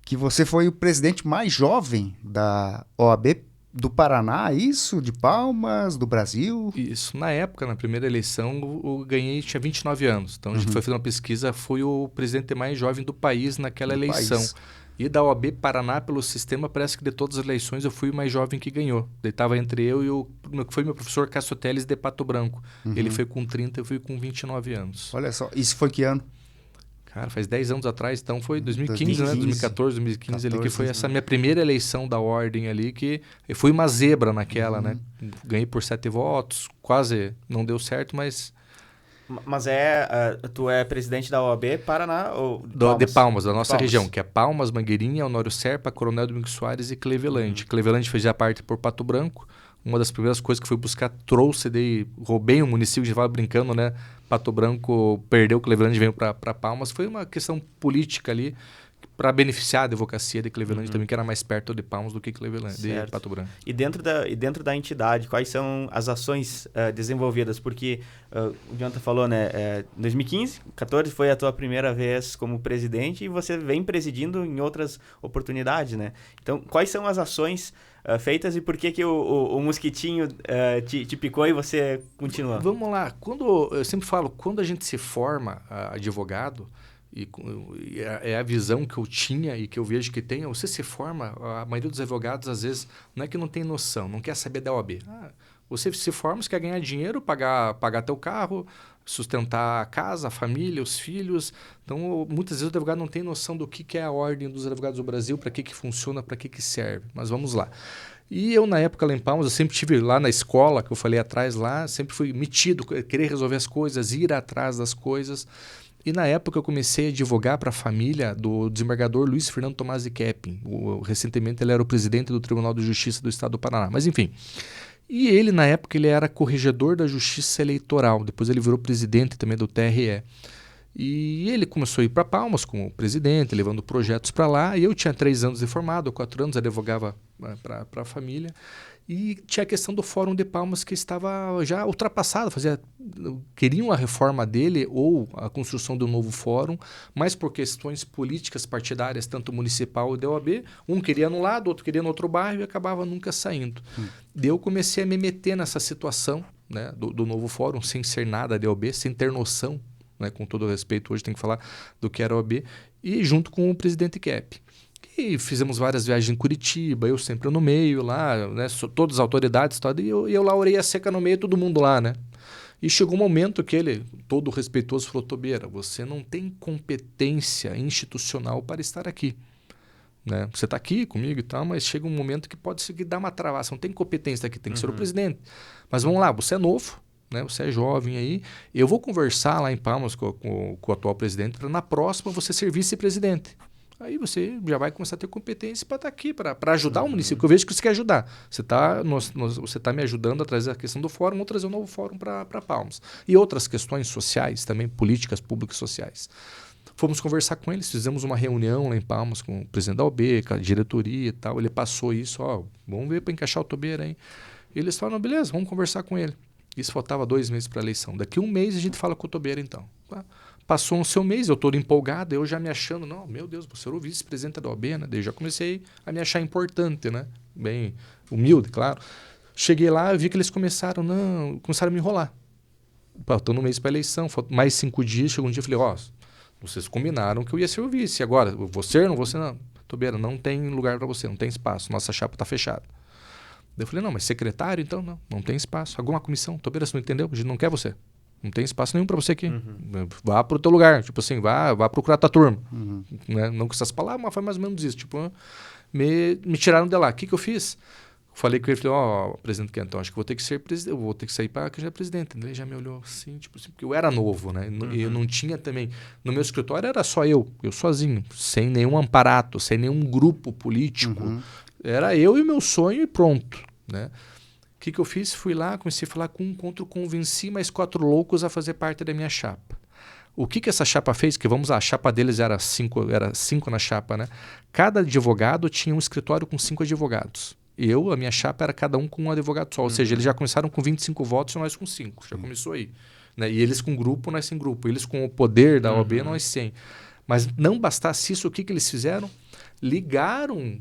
que você foi o presidente mais jovem da OAB do Paraná, isso? De Palmas, do Brasil? Isso. Na época, na primeira eleição, eu ganhei, tinha 29 anos. Então, a gente foi fazer uma pesquisa, fui o presidente mais jovem do país naquela eleição. País. E da OAB Paraná, pelo sistema, parece que de todas as eleições eu fui o mais jovem que ganhou. Daí estava entre eu e foi meu professor Cássio Teles de Pato Branco. Ele foi com 30, eu fui com 29 anos. Olha só, isso foi que ano? Cara, faz 10 anos atrás, então foi 2015, né? 2014, 2015 ali, que foi essa minha primeira eleição da ordem ali, que eu fui uma zebra naquela, né? Ganhei por 7 votos, quase não deu certo, mas... Mas tu é presidente da OAB Paraná ou De Palmas, da nossa Palmas. região, que é Palmas, Mangueirinha, Honório Serpa, Coronel Domingos Soares e Cleveland. Cleveland fazia parte por Pato Branco. Uma das primeiras coisas que fui buscar, roubei um município, a gente vai brincando, né? Pato Branco perdeu, Cleveland veio para Palmas. Foi uma questão política ali para beneficiar a advocacia de Cleveland também, que era mais perto de Palmas do que Cleveland, de Pato Branco. E dentro da entidade, quais são as ações desenvolvidas? Porque o Jonathan falou, né? 2015, 14 foi a tua primeira vez como presidente e você vem presidindo em outras oportunidades, né? Então, quais são as ações feitas e por que o mosquitinho te picou e você continua? Vamos lá. Eu sempre falo, quando a gente se forma advogado, e é a visão que eu tinha e que eu vejo que tem, você se forma, a maioria dos advogados às vezes não é que não tem noção, não quer saber da OAB. Você se forma, você quer ganhar dinheiro, pagar teu carro, sustentar a casa, a família, os filhos. Então, muitas vezes o advogado não tem noção do que é a ordem dos advogados do Brasil, para que funciona, para que serve. Mas vamos lá. E eu, na época lá em Palmas, eu sempre estive lá na escola, que eu falei atrás lá, sempre fui metido, querer resolver as coisas, ir atrás das coisas. E na época eu comecei a advogar para a família do desembargador Luiz Fernando Tomasi Kepping. Recentemente ele era o presidente do Tribunal de Justiça do Estado do Paraná. Mas enfim, e ele na época ele era corregedor da Justiça Eleitoral. Depois ele virou presidente também do TRE. E ele começou a ir para Palmas como presidente, levando projetos para lá. E eu tinha 3 anos de formado, 4 anos, advogava para a família. E tinha a questão do Fórum de Palmas que estava já ultrapassado. Queriam a reforma dele ou a construção de um novo fórum, mas por questões políticas partidárias, tanto municipal e da OAB, um queria num lado, outro queria no outro bairro e acabava nunca saindo. Daí eu comecei a me meter nessa situação, né, do novo fórum, sem ser nada da OAB, sem ter noção, né, com todo o respeito, hoje tem que falar do que era a OAB, e junto com o presidente Kepping. E fizemos várias viagens em Curitiba, eu sempre no meio lá, né, todas as autoridades, e eu lá orelha seca no meio, todo mundo lá, né? E chegou um momento que ele, todo respeitoso, falou: Tobeira, você não tem competência institucional para estar aqui. Né? Você está aqui comigo e tal, mas chega um momento que pode dar uma travada, você não tem competência aqui, tem que ser o presidente. Mas vamos lá, você é novo, né? Você é jovem aí, eu vou conversar lá em Palmas com o atual presidente para na próxima você ser vice-presidente. Aí você já vai começar a ter competência para estar aqui, para ajudar o município, que eu vejo que você quer ajudar. Você tá me ajudando a trazer a questão do fórum, vou trazer um novo fórum para Palmas. E outras questões sociais também, políticas públicas sociais. Fomos conversar com eles, fizemos uma reunião lá em Palmas com o presidente da OAB, com a diretoria e tal. Ele passou isso, vamos ver para encaixar o Tobeira, hein? E eles falaram: beleza, vamos conversar com ele. Isso faltava 2 meses para a eleição. Daqui 1 mês a gente fala com o Tobeira, então. Passou um seu mês, eu todo empolgado, eu já me achando, não, meu Deus, você era o vice-presidente da OAB, né? Daí já comecei a me achar importante, né? Bem humilde, claro. Cheguei lá e vi que eles começaram a me enrolar. Faltando 1 mês para a eleição, mais 5 dias, chegou um dia e falei: vocês combinaram que eu ia ser o vice, agora, você não, você não. Tobeira, não tem lugar para você, não tem espaço, nossa chapa está fechada. Daí eu falei: não, mas secretário, então não tem espaço. Alguma comissão? Tobeira, você não entendeu? A gente não quer você. Não tem espaço nenhum para você aqui. Vá para o teu lugar. Tipo assim, vá procurar tua turma. Né? Não com essas palavras, mas foi mais ou menos isso. Tipo, me tiraram de lá. O que eu fiz? Falei com ele, falei: presidente Quentão, acho que vou ter que ser presidente, eu vou ter que sair para que já é presidente. Ele já me olhou assim, tipo assim, porque eu era novo, né? E eu não tinha também. No meu escritório era só eu sozinho, sem nenhum amparato, sem nenhum grupo político. Era eu e meu sonho e pronto, né? O que eu fiz? Fui lá, comecei a falar com um encontro, convenci mais 4 loucos a fazer parte da minha chapa. O que essa chapa fez? Que a chapa deles era 5 na chapa, né? Cada advogado tinha um escritório com 5 advogados. A minha chapa era cada um com um advogado só. Ou seja, eles já começaram com 25 votos e nós com 5. Já começou aí. Né? E eles com grupo, nós sem grupo. Eles com o poder da OAB, nós sem. Mas não bastasse isso, o que eles fizeram? ligaram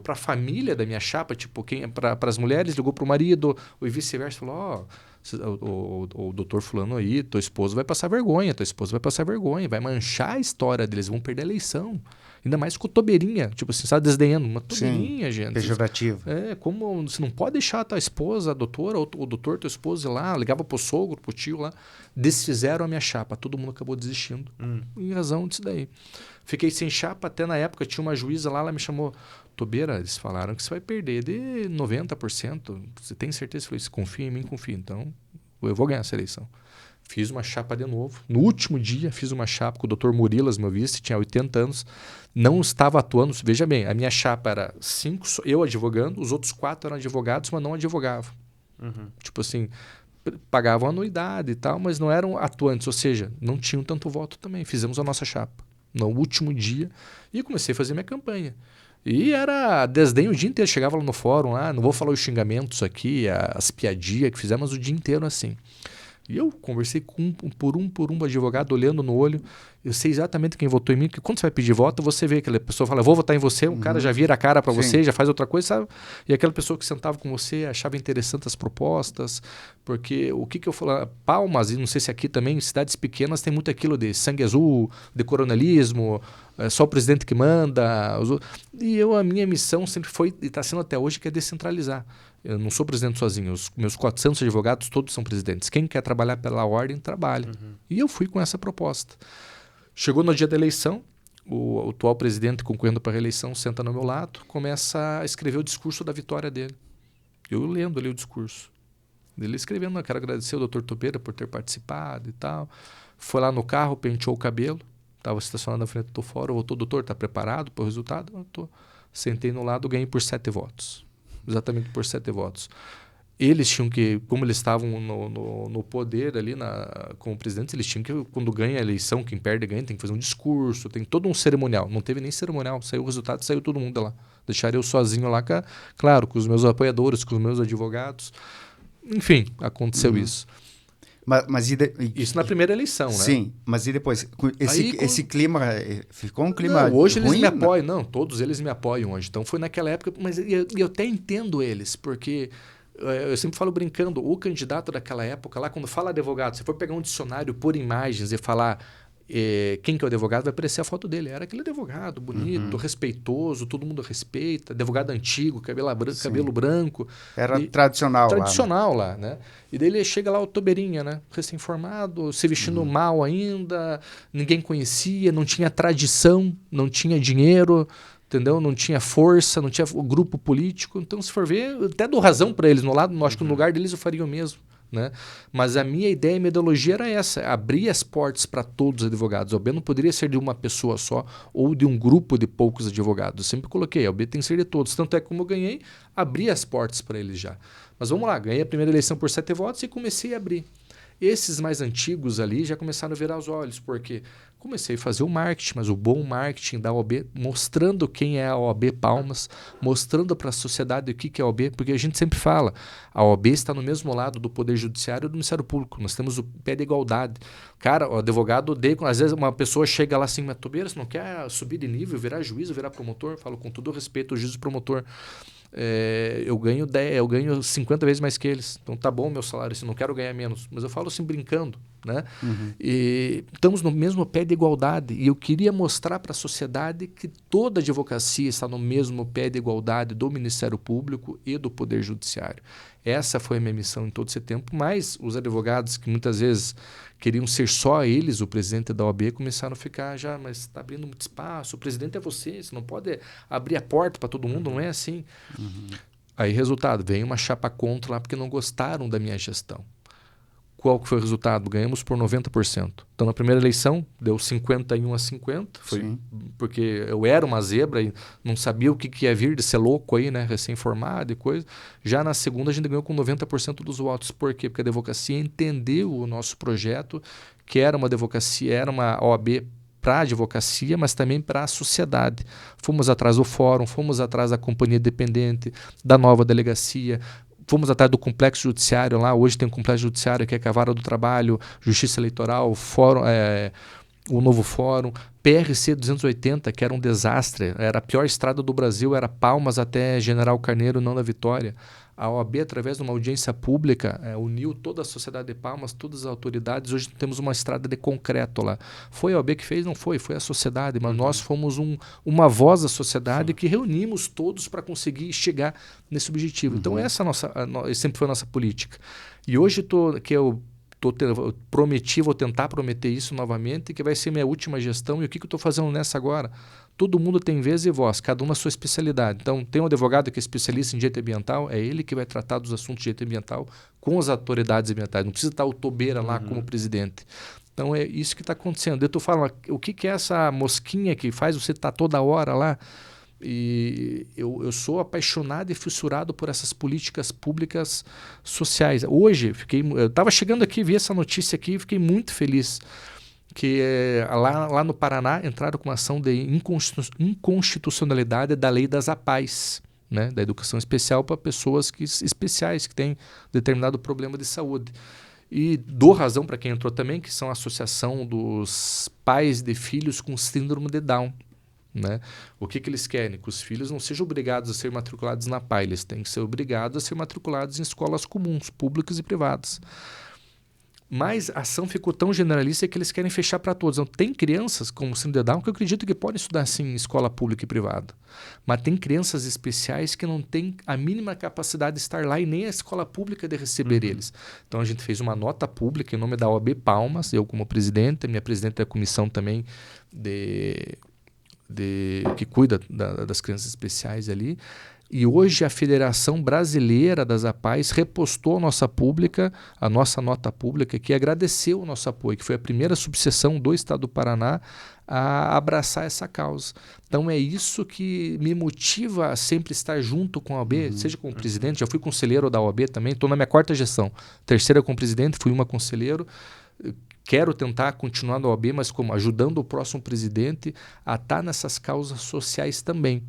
para a família da minha chapa, tipo, para as mulheres, ligou para o marido, e vice-versa, falou, o doutor fulano aí, tua esposa vai passar vergonha, vai manchar a história deles, vão perder a eleição. Ainda mais com tobeirinha, tipo assim, sabe, desdenhando. Uma tobeirinha, gente. Pejorativo. Como você não pode deixar a tua esposa, a doutora, ou o doutor, tua esposa ir lá, ligava pro sogro, pro tio lá, desfizeram a minha chapa, todo mundo acabou desistindo. Em razão disso daí. Fiquei sem chapa, até na época tinha uma juíza lá, ela me chamou, Tobeira, eles falaram que você vai perder de 90%. Você tem certeza? Eu falei, se confia em mim, confia. Então, eu vou ganhar essa eleição. Fiz uma chapa de novo. No último dia, fiz uma chapa com o Dr. Murilas, meu vice, tinha 80 anos. Não estava atuando. Veja bem, a minha chapa era 5, eu advogando, os outros 4 eram advogados, mas não advogavam. Tipo assim, pagavam anuidade e tal, mas não eram atuantes, ou seja, não tinham tanto voto também. Fizemos a nossa chapa no último dia e comecei a fazer minha campanha. E era desdém o dia inteiro. Chegava lá no fórum, não vou falar os xingamentos aqui, as piadinhas que fizemos o dia inteiro assim. E eu conversei por um advogado, olhando no olho. Eu sei exatamente quem votou em mim, porque quando você vai pedir voto, você vê aquela pessoa fala, vou votar em você, o cara já vira a cara para você, já faz outra coisa, sabe? E aquela pessoa que sentava com você achava interessante as propostas, porque o que eu falo, Palmas, e não sei se aqui também, cidades pequenas tem muito aquilo de sangue azul, de coronelismo, só o presidente que manda. E a minha missão sempre foi, e está sendo até hoje, que é descentralizar. Eu não sou presidente sozinho, os meus 400 advogados todos são presidentes. Quem quer trabalhar pela ordem, trabalha. E eu fui com essa proposta. Chegou no dia da eleição, o atual presidente concorrendo para a reeleição senta no meu lado, começa a escrever o discurso da vitória dele. Eu lendo ali o discurso. Ele escrevendo, quero agradecer ao Dr. Tobeira por ter participado e tal. Foi lá no carro, penteou o cabelo, estava estacionado na frente do fórum, voltou, doutor, está preparado para o resultado? Eu tô. Sentei no lado, ganhei por 7 votos. Exatamente por 7 votos. Eles tinham que, como eles estavam no poder ali como presidentes, eles tinham que, quando ganha a eleição, quem perde ganha, tem que fazer um discurso, tem todo um cerimonial. Não teve nem cerimonial, saiu o resultado, saiu todo mundo lá. Deixaram eu sozinho lá, claro, com os meus apoiadores, com os meus advogados. Enfim, aconteceu isso. Mas isso na primeira eleição, né? Sim, mas e depois? Esse clima, ficou um clima hoje ruim, eles me apoiam. Não, todos eles me apoiam hoje. Então foi naquela época, mas eu até entendo eles, porque eu sempre falo brincando, o candidato daquela época, lá quando fala advogado, se for pegar um dicionário por imagens e falar quem que é o advogado, vai aparecer a foto dele. Era aquele advogado bonito, respeitoso, todo mundo respeita, advogado antigo, cabelo branco. Era tradicional lá, né? E daí ele chega lá, o Tobeirinha, né? Recém-formado, se vestindo mal ainda, ninguém conhecia, não tinha tradição, não tinha dinheiro, entendeu? Não tinha força, não tinha grupo político. Então, se for ver, até dou razão para eles no lado, acho que no lugar deles eu faria o mesmo. Né? Mas a minha ideia e metodologia era essa, abrir as portas para todos os advogados. A OAB não poderia ser de uma pessoa só ou de um grupo de poucos advogados. Eu sempre coloquei, a OAB tem que ser de todos. Tanto é que como eu ganhei, abri as portas para eles já. Mas vamos lá, ganhei a primeira eleição por 7 votos e comecei a abrir. Esses mais antigos ali já começaram a virar os olhos, porque comecei a fazer o marketing, mas o bom marketing da OAB, mostrando quem é a OAB Palmas, mostrando para a sociedade o que é a OAB, porque a gente sempre fala, a OAB está no mesmo lado do Poder Judiciário e do Ministério Público, nós temos o pé de igualdade. Cara, o advogado odeia, às vezes uma pessoa chega lá assim, mas Tobeira, você não quer subir de nível, virar juiz, virar promotor? Eu falo com todo respeito ao juiz e promotor. Eu ganho 50 vezes mais que eles. Então tá bom meu salário, assim, não quero ganhar menos. Mas eu falo assim brincando, né? E estamos no mesmo pé de igualdade. E eu queria mostrar para a sociedade que toda a advocacia está no mesmo pé de igualdade do Ministério Público e do Poder Judiciário. Essa foi a minha missão em todo esse tempo. Mas os advogados que muitas vezes queriam ser só eles, o presidente da OAB, começaram a ficar já, mas está abrindo muito espaço, o presidente é você não pode abrir a porta para todo mundo, não é assim. Aí, resultado, veio uma chapa contra lá porque não gostaram da minha gestão. Qual que foi o resultado? Ganhamos por 90%. Então, na primeira eleição, deu 51-50. Foi porque eu era uma zebra e não sabia o que ia vir de ser louco aí, né? Recém-formado e coisa. Já na segunda, a gente ganhou com 90% dos votos. Por quê? Porque a advocacia entendeu o nosso projeto, que era uma advocacia, era uma OAB para a advocacia, mas também para a sociedade. Fomos atrás do fórum, fomos atrás da companhia dependente, da nova delegacia, fomos atrás do complexo judiciário lá. Hoje tem um complexo judiciário que é a Vara do Trabalho, Justiça Eleitoral, Fórum, o Novo Fórum, PRC 280, que era um desastre, era a pior estrada do Brasil, era Palmas até General Carneiro, não da Vitória. A OAB, através de uma audiência pública, uniu toda a sociedade de Palmas, todas as autoridades. Hoje temos uma estrada de concreto lá. Foi a OAB que fez? Não foi, foi a sociedade, mas nós fomos uma voz da sociedade que reunimos todos para conseguir chegar nesse objetivo. Então essa sempre foi a nossa política. E hoje eu prometi, vou tentar prometer isso novamente, que vai ser minha última gestão. E o que eu estou fazendo nessa agora? Todo mundo tem vez e voz, cada um na sua especialidade. Então, tem um advogado que é especialista em direito ambiental, é ele que vai tratar dos assuntos de direito ambiental com as autoridades ambientais. Não precisa estar o Tobeira lá como presidente. Então, é isso que está acontecendo. Eu estou falando, o que é essa mosquinha que faz você estar toda hora lá? E eu sou apaixonado e fissurado por essas políticas públicas sociais. Hoje, eu estava chegando aqui, vi essa notícia aqui e fiquei muito feliz que lá no Paraná entraram com uma ação de inconstitucionalidade da lei das APAES, né, da educação especial para pessoas especiais que têm determinado problema de saúde. E dou razão para quem entrou também, que são a Associação dos Pais de Filhos com Síndrome de Down. Né? O que eles querem? Que os filhos não sejam obrigados a ser matriculados na PAI, eles têm que ser obrigados a ser matriculados em escolas comuns, públicas e privadas. Mas a ação ficou tão generalista que eles querem fechar para todos. Então, tem crianças como síndrome de Down que eu acredito que podem estudar sim em escola pública e privada. Mas tem crianças especiais que não têm a mínima capacidade de estar lá e nem a escola pública de receber eles. Então a gente fez uma nota pública em nome da OAB Palmas, eu como presidente, minha presidente da comissão também que cuida das crianças especiais ali. E hoje a Federação Brasileira das APAES repostou a nossa nota pública, que agradeceu o nosso apoio, que foi a primeira subseção do Estado do Paraná a abraçar essa causa. Então é isso que me motiva a sempre estar junto com a OAB, seja como presidente, já fui conselheiro da OAB também, estou na minha 4ª gestão. 3ª como presidente, fui uma conselheiro. Quero tentar continuar na OAB, mas como ajudando o próximo presidente a estar nessas causas sociais também.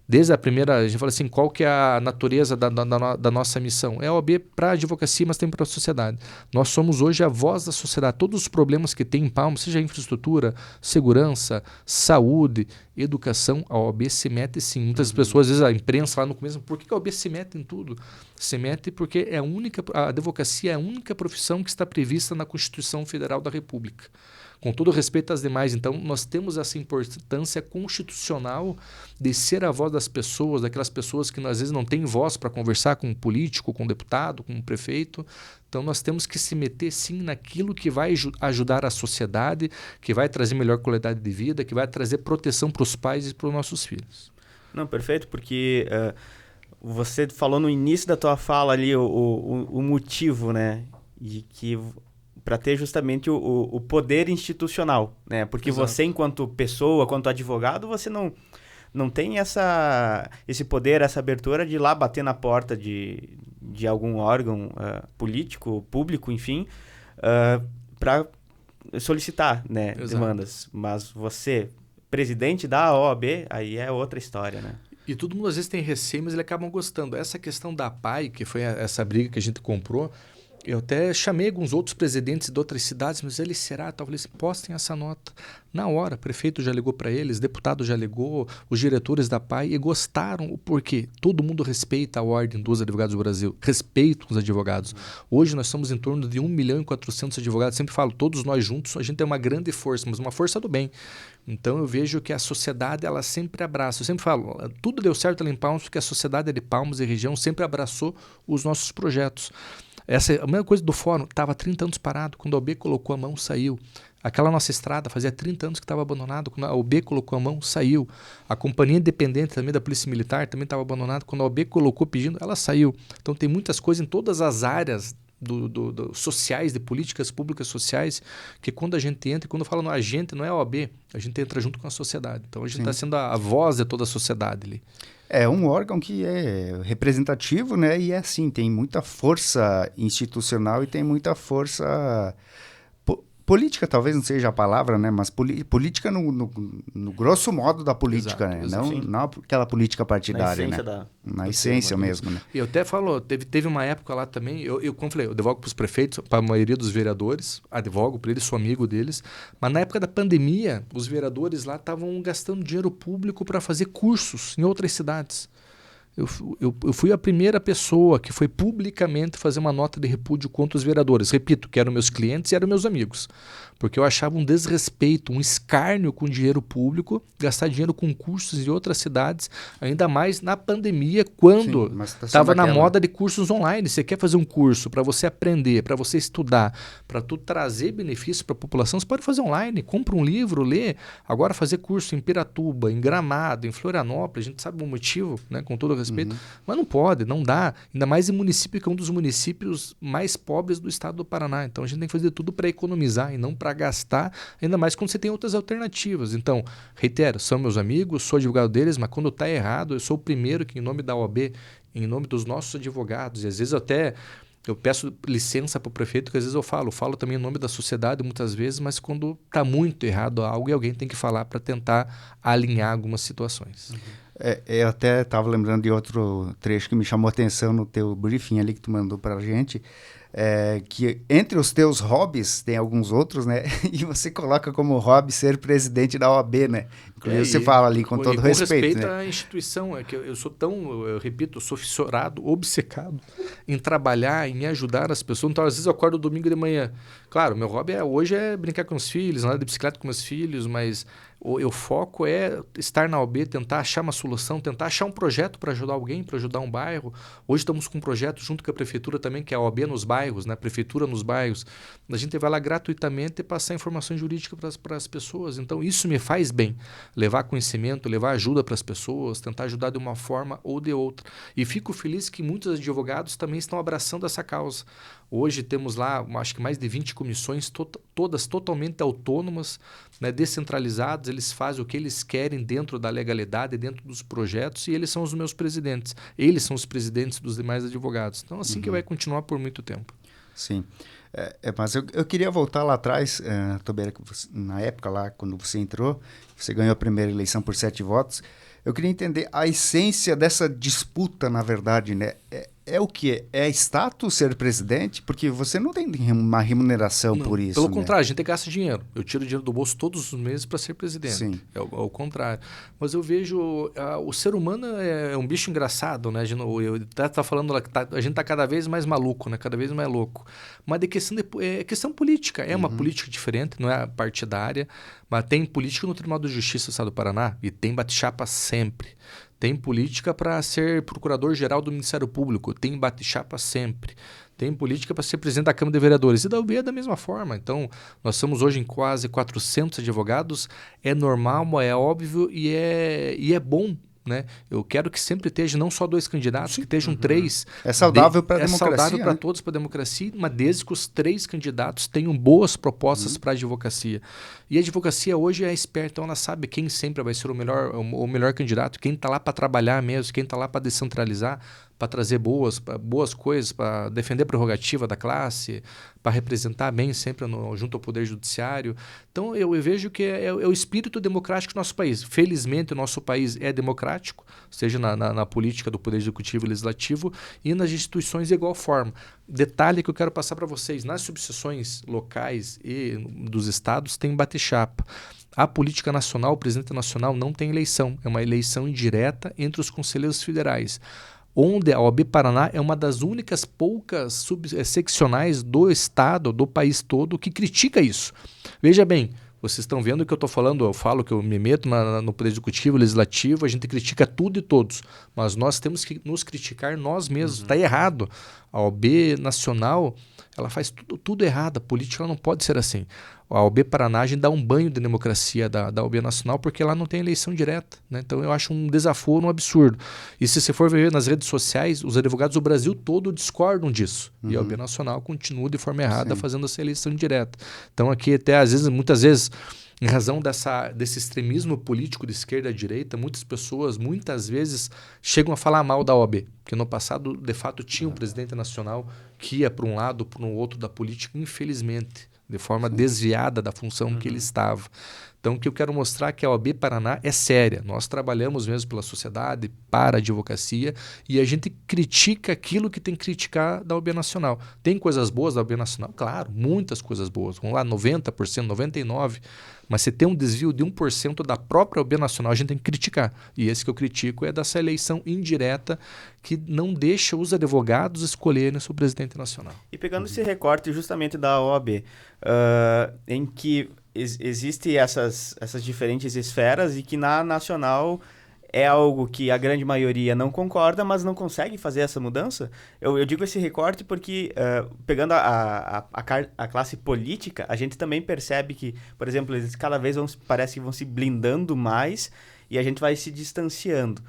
Desde a primeira, a gente fala assim, qual que é a natureza da nossa missão? É a OAB para a advocacia, mas também para a sociedade. Nós somos hoje a voz da sociedade. Todos os problemas que tem em Palmas, seja infraestrutura, segurança, saúde, educação, a OAB se mete sim. Muitas pessoas, às vezes a imprensa fala no começo, por que a OAB se mete em tudo? Se mete porque a advocacia é a única profissão que está prevista na Constituição Federal da República. Com todo respeito às demais, então, nós temos essa importância constitucional de ser a voz das pessoas, daquelas pessoas que às vezes não têm voz para conversar com um político, com um deputado, com um prefeito. Então, nós temos que se meter, sim, naquilo que vai ajudar a sociedade, que vai trazer melhor qualidade de vida, que vai trazer proteção para os pais e para os nossos filhos. Não, perfeito, porque você falou no início da tua fala ali o motivo, né, de que para ter justamente o poder institucional, né? Porque Exato. Você, enquanto pessoa, quanto advogado, você não tem esse poder, essa abertura de ir lá bater na porta de algum órgão político, público, enfim, para solicitar, né, demandas. Mas você, presidente da OAB, aí é outra história, né? E todo mundo às vezes tem receio, mas eles acabam gostando. Essa questão da PAI, que foi essa briga que a gente comprou, eu até chamei alguns outros presidentes de outras cidades, mas eles talvez postem essa nota. Na hora, o prefeito já ligou para eles, o deputado já ligou, os diretores da PAI, e gostaram. O porquê? Todo mundo respeita a ordem dos advogados do Brasil, respeitam os advogados. Hoje nós somos em torno de 1.400.000 advogados, sempre falo, todos nós juntos, a gente é uma grande força, mas uma força do bem. Então eu vejo que a sociedade, ela sempre abraça. Eu sempre falo, tudo deu certo ali em Palmas, porque a sociedade de Palmas e região sempre abraçou os nossos projetos. Essa é a mesma coisa do fórum, estava há 30 anos parado, quando a OAB colocou a mão, saiu. Aquela nossa estrada fazia 30 anos que estava abandonada, quando a OAB colocou a mão, saiu. A companhia independente também da Polícia Militar também estava abandonada, quando a OAB colocou pedindo, ela saiu. Então tem muitas coisas em todas as áreas sociais, de políticas públicas sociais, que quando a gente entra, e quando eu falo a gente, não é a OAB, a gente entra junto com a sociedade. Então a gente está sendo a voz de toda a sociedade ali. É um órgão que é representativo, né? E é assim, tem muita força institucional e tem muita força política talvez não seja a palavra, né? Mas política no grosso modo da política, Exato, né? exato. Não aquela política partidária, Na essência né? Na do essência termo, mesmo, né? E eu até falo, teve uma época lá também, como eu falei, eu advogo para os prefeitos, para a maioria dos vereadores, advogo para eles, sou amigo deles, mas na época da pandemia, os vereadores lá estavam gastando dinheiro público para fazer cursos em outras cidades. Eu fui a primeira pessoa que foi publicamente fazer uma nota de repúdio contra os vereadores. Repito, que eram meus clientes e eram meus amigos. Porque eu achava um desrespeito, um escárnio com dinheiro público, gastar dinheiro com cursos em outras cidades, ainda mais na pandemia, quando estava na moda de cursos online. Você quer fazer um curso para você aprender, para você estudar, para tu trazer benefício para a população, você pode fazer online, compra um livro, lê. Agora fazer curso em Piratuba, em Gramado, em Florianópolis, a gente sabe o motivo, né, com todo o respeito, mas não pode, não dá. Ainda mais em município que é um dos municípios mais pobres do estado do Paraná. Então a gente tem que fazer tudo para economizar e não para gastar, ainda mais quando você tem outras alternativas. Então, reitero, são meus amigos, sou advogado deles, mas quando está errado, eu sou o primeiro que, em nome da OAB, em nome dos nossos advogados, e às vezes eu peço licença para o prefeito, que às vezes eu falo também em nome da sociedade muitas vezes, mas quando está muito errado algo, e alguém tem que falar para tentar alinhar algumas situações. Eu até estava lembrando de outro trecho que me chamou a atenção no teu briefing ali que tu mandou para a gente, que entre os teus hobbies, tem alguns outros, né? E você coloca como hobby ser presidente da OAB, né? Inclusive você fala ali com todo respeito, né? À instituição, é que eu sou eu repito, eu sou fissurado, obcecado em trabalhar, em ajudar as pessoas. Então, às vezes eu acordo domingo de manhã. Claro, meu hobby hoje é brincar com os filhos, andar de bicicleta com meus filhos, mas o foco é estar na OAB, tentar achar uma solução, tentar achar um projeto para ajudar alguém, para ajudar um bairro. Hoje estamos com um projeto junto com a prefeitura também, que é a OAB nos bairros, né? A prefeitura nos bairros. A gente vai lá gratuitamente passar informações jurídicas para as pessoas. Então, isso me faz bem. Levar conhecimento, levar ajuda para as pessoas, tentar ajudar de uma forma ou de outra. E fico feliz que muitos advogados também estão abraçando essa causa. Hoje temos lá, acho que mais de 20 comissões, todas totalmente autônomas, né, descentralizadas. Eles fazem o que eles querem dentro da legalidade, dentro dos projetos, e eles são os meus presidentes. Eles são os presidentes dos demais advogados. Então, assim que vai continuar por muito tempo. Sim. Mas eu queria voltar lá atrás, Tobias, na época lá, quando você entrou, você ganhou a primeira eleição por 7 votos. Eu queria entender a essência dessa disputa, na verdade, né? É o que? É status ser presidente? Porque você não tem uma remuneração por isso. Pelo contrário, a gente gasta dinheiro. Eu tiro dinheiro do bolso todos os meses para ser presidente. Sim. É o contrário. Mas eu vejo... o ser humano é um bicho engraçado, né? Eu tá falando lá que a gente está cada vez mais maluco, né? Cada vez mais louco. Mas é questão política. É uma política diferente, não é partidária. Mas tem política no Tribunal de Justiça do Estado do Paraná e tem bate-chapa sempre. Tem política para ser procurador-geral do Ministério Público, tem bate-chapa sempre. Tem política para ser presidente da Câmara de Vereadores. E da UB é da mesma forma. Então, nós somos hoje em quase 400 advogados. É normal, é óbvio e é bom. Né? Eu quero que sempre esteja não só 2 candidatos, que estejam 3. É saudável para a democracia. É saudável para todos, para a democracia, mas desde que os 3 candidatos tenham boas propostas para a advocacia. E a advocacia hoje é esperta, então ela sabe quem sempre vai ser o melhor candidato, quem está lá para trabalhar mesmo, quem está lá para descentralizar, para trazer boas coisas, para defender a prerrogativa da classe, para representar bem sempre junto ao Poder Judiciário. Então, eu vejo que é o espírito democrático do nosso país. Felizmente, o nosso país é democrático, seja na política do Poder Executivo e Legislativo e nas instituições de igual forma. Detalhe que eu quero passar para vocês, nas subseções locais e dos estados tem bate-chapa. A política nacional, o presidente nacional não tem eleição, é uma eleição indireta entre os conselheiros federais, onde a OAB Paraná é uma das únicas poucas seccionais do estado, do país todo, que critica isso. Veja bem, vocês estão vendo o que eu estou falando, eu falo que eu me meto no Poder Executivo, Legislativo, a gente critica tudo e todos, mas nós temos que nos criticar nós mesmos, está errado. A OAB Nacional, ela faz tudo errado, a política ela não pode ser assim. A OAB Paraná dá um banho de democracia da OAB Nacional porque lá não tem eleição direta. Né? Então eu acho um desaforo, um absurdo. E se você for ver nas redes sociais, os advogados do Brasil todo discordam disso. E a OAB Nacional continua de forma errada fazendo essa eleição direta. Então aqui até muitas vezes, em razão desse extremismo político de esquerda à direita, muitas pessoas, muitas vezes, chegam a falar mal da OAB. Porque no passado, de fato, tinha um presidente nacional que ia para um lado ou para o outro da política, infelizmente. de forma desviada da função que ele estava. Então, o que eu quero mostrar é que a OAB Paraná é séria. Nós trabalhamos mesmo pela sociedade, para a advocacia, e a gente critica aquilo que tem que criticar da OAB Nacional. Tem coisas boas da OAB Nacional? Claro, muitas coisas boas. Vamos lá, 90%, 99%. Mas se tem um desvio de 1% da própria OAB Nacional, a gente tem que criticar. E esse que eu critico é dessa eleição indireta que não deixa os advogados escolherem o seu presidente nacional. E pegando esse recorte justamente da OAB, em que existem essas diferentes esferas e que na nacional é algo que a grande maioria não concorda, mas não consegue fazer essa mudança. Eu digo esse recorte porque, pegando a classe política, a gente também percebe que, por exemplo, eles cada vez parece que vão se blindando mais e a gente vai se distanciando.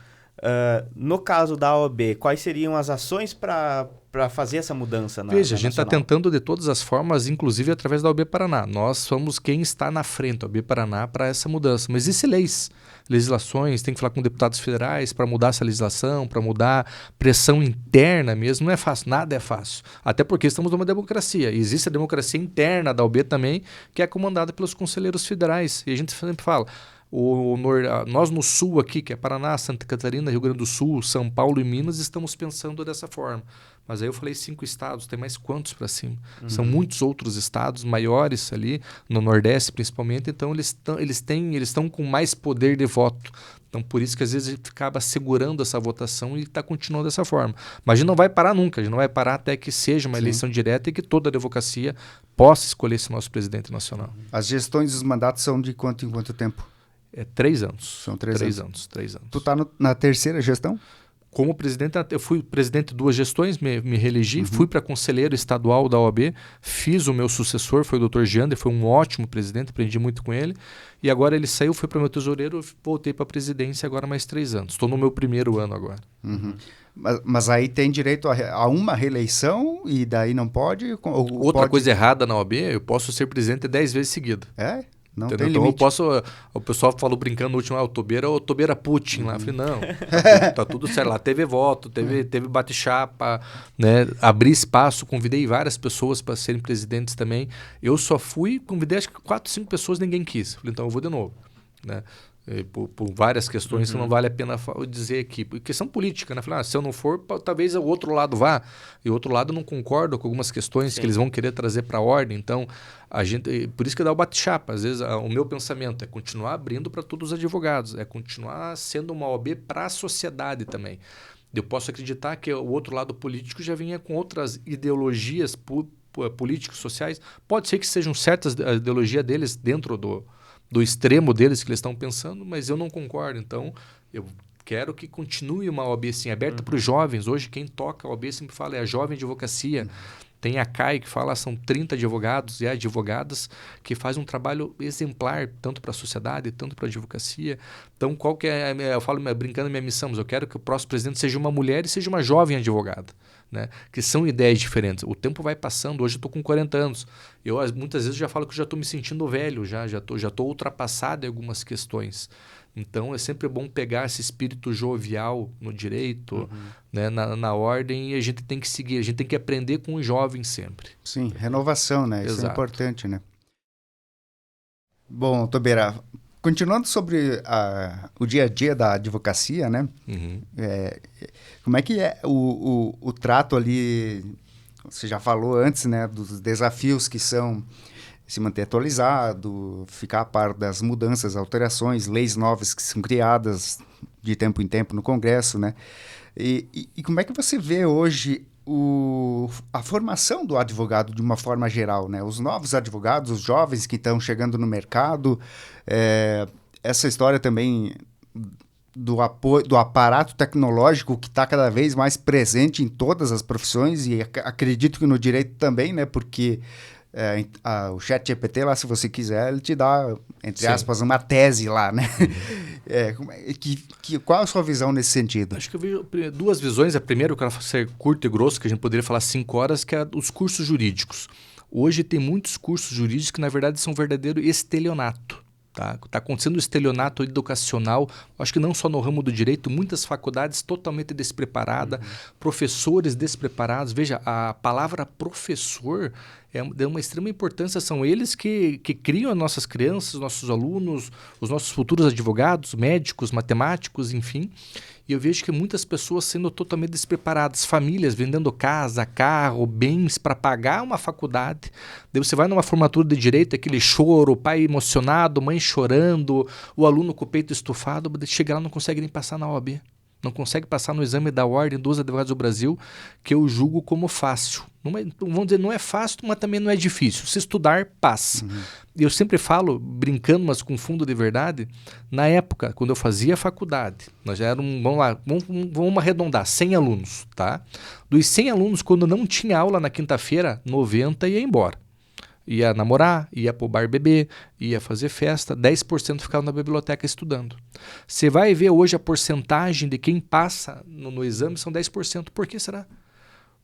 No caso da OAB, quais seriam as ações para fazer essa mudança na Veja, a gente está nacional? tentando de todas as formas, inclusive através da OAB Paraná. Nós somos quem está na frente, a OAB Paraná, para essa mudança. Mas existem legislações, tem que falar com deputados federais para mudar essa legislação, para mudar pressão interna mesmo. Não é fácil, nada é fácil. Até porque estamos numa democracia. E existe a democracia interna da OAB também, que é comandada pelos conselheiros federais. E a gente sempre fala... Nós no sul aqui, que é Paraná, Santa Catarina, Rio Grande do Sul, São Paulo e Minas, estamos pensando dessa forma. Mas aí eu falei 5 estados, tem mais quantos para cima? São muitos outros estados maiores ali, no Nordeste principalmente, então eles estão com mais poder de voto. Então por isso que às vezes a gente acaba segurando essa votação e está continuando dessa forma. Mas a gente não vai parar nunca, a gente não vai parar até que seja uma eleição direta e que toda a advocacia possa escolher esse nosso presidente nacional. As gestões dos mandatos são de quanto em quanto tempo? É 3 anos. São 3 anos. 3 anos. Tu está na terceira gestão? Como presidente, eu fui presidente de 2 gestões, me reelegi, fui para conselheiro estadual da OAB, fiz o meu sucessor, foi o Dr. Giander, foi um ótimo presidente, aprendi muito com ele. E agora ele saiu, foi para meu tesoureiro, voltei para a presidência agora mais 3 anos. Estou no meu primeiro ano agora. Mas aí tem direito a uma reeleição e daí não pode? Outra coisa errada na OAB, eu posso ser presidente 10 vezes seguida. É? Não Entendeu? tem Então limite. o pessoal falou brincando no último, o Tobeira Putin lá. Eu falei, não, tá tudo certo. Lá teve voto, teve bate-chapa, né? Abri espaço, convidei várias pessoas para serem presidentes também. Eu só convidei acho que 4, 5 pessoas, ninguém quis. Falei, então eu vou de novo, né? Por várias questões que não vale a pena dizer aqui. Por questão política, né? Falei, se eu não for, talvez o outro lado vá. E o outro lado não concorda com algumas questões que eles vão querer trazer para a ordem. Então, por isso que dá o bate-chapa. Às vezes, o meu pensamento é continuar abrindo para todos os advogados. É continuar sendo uma OAB para a sociedade também. Eu posso acreditar que o outro lado político já vinha com outras ideologias políticos, sociais. Pode ser que sejam certas a ideologia deles dentro do extremo deles que eles estão pensando, mas eu não concordo. Então, eu quero que continue uma OAB assim, aberta para os jovens. Hoje, quem toca a OAB sempre fala, é a jovem advocacia. Tem a CAI que fala, são 30 advogados e advogadas que fazem um trabalho exemplar, tanto para a sociedade, tanto para a advocacia. Então, qual que é, eu falo brincando minha missão, mas eu quero que o próximo presidente seja uma mulher e seja uma jovem advogada. Né? Que são ideias diferentes. O tempo vai passando, hoje eu estou com 40 anos. Eu muitas vezes já falo que eu já estou me sentindo velho, já estou ultrapassado em algumas questões. Então é sempre bom pegar esse espírito jovial no direito, né? na ordem, e a gente tem que seguir, a gente tem que aprender com os jovens sempre. Sim, renovação, né? Isso é importante, né? Bom, Tobeira, continuando sobre o dia a dia da advocacia, né? Como é que é o trato ali? Você já falou antes, né? Dos desafios que são se manter atualizado, ficar a par das mudanças, alterações, leis novas que são criadas de tempo em tempo no Congresso, né? E como é que você vê hoje a formação do advogado de uma forma geral, né? Os novos advogados, os jovens que estão chegando no mercado, essa história também do aparato tecnológico que está cada vez mais presente em todas as profissões e acredito que no direito também, né? Porque o ChatGPT lá, se você quiser, ele te dá, entre aspas, uma tese lá, né? Qual a sua visão nesse sentido? Acho que eu vejo 2 visões. A primeira, eu quero ser curto e grosso, que a gente poderia falar 5 horas, que é os cursos jurídicos. Hoje tem muitos cursos jurídicos que, na verdade, são verdadeiro estelionato. Tá acontecendo o estelionato educacional, acho que não só no ramo do direito, muitas faculdades totalmente despreparadas, professores despreparados. Veja, a palavra professor de uma extrema importância. São eles que criam as nossas crianças, os nossos alunos, os nossos futuros advogados, médicos, matemáticos, enfim. E eu vejo que muitas pessoas sendo totalmente despreparadas, famílias vendendo casa, carro, bens para pagar uma faculdade. Daí você vai numa formatura de direito, aquele choro, o pai emocionado, mãe chorando, o aluno com o peito estufado, chega lá e não consegue nem passar na OAB. Não consegue passar no exame da Ordem dos Advogados do Brasil, que eu julgo como fácil. Vamos dizer, não é fácil, mas também não é difícil. Se estudar, passa. Eu sempre falo, brincando, mas com fundo de verdade, na época, quando eu fazia faculdade, nós já éramos, vamos arredondar, 100 alunos, tá? Dos 100 alunos, quando não tinha aula na quinta-feira, 90 ia embora. Ia namorar, ia pro bar beber, ia fazer festa, 10% ficava na biblioteca estudando. Você vai ver hoje a porcentagem de quem passa no exame são 10%. Por que será?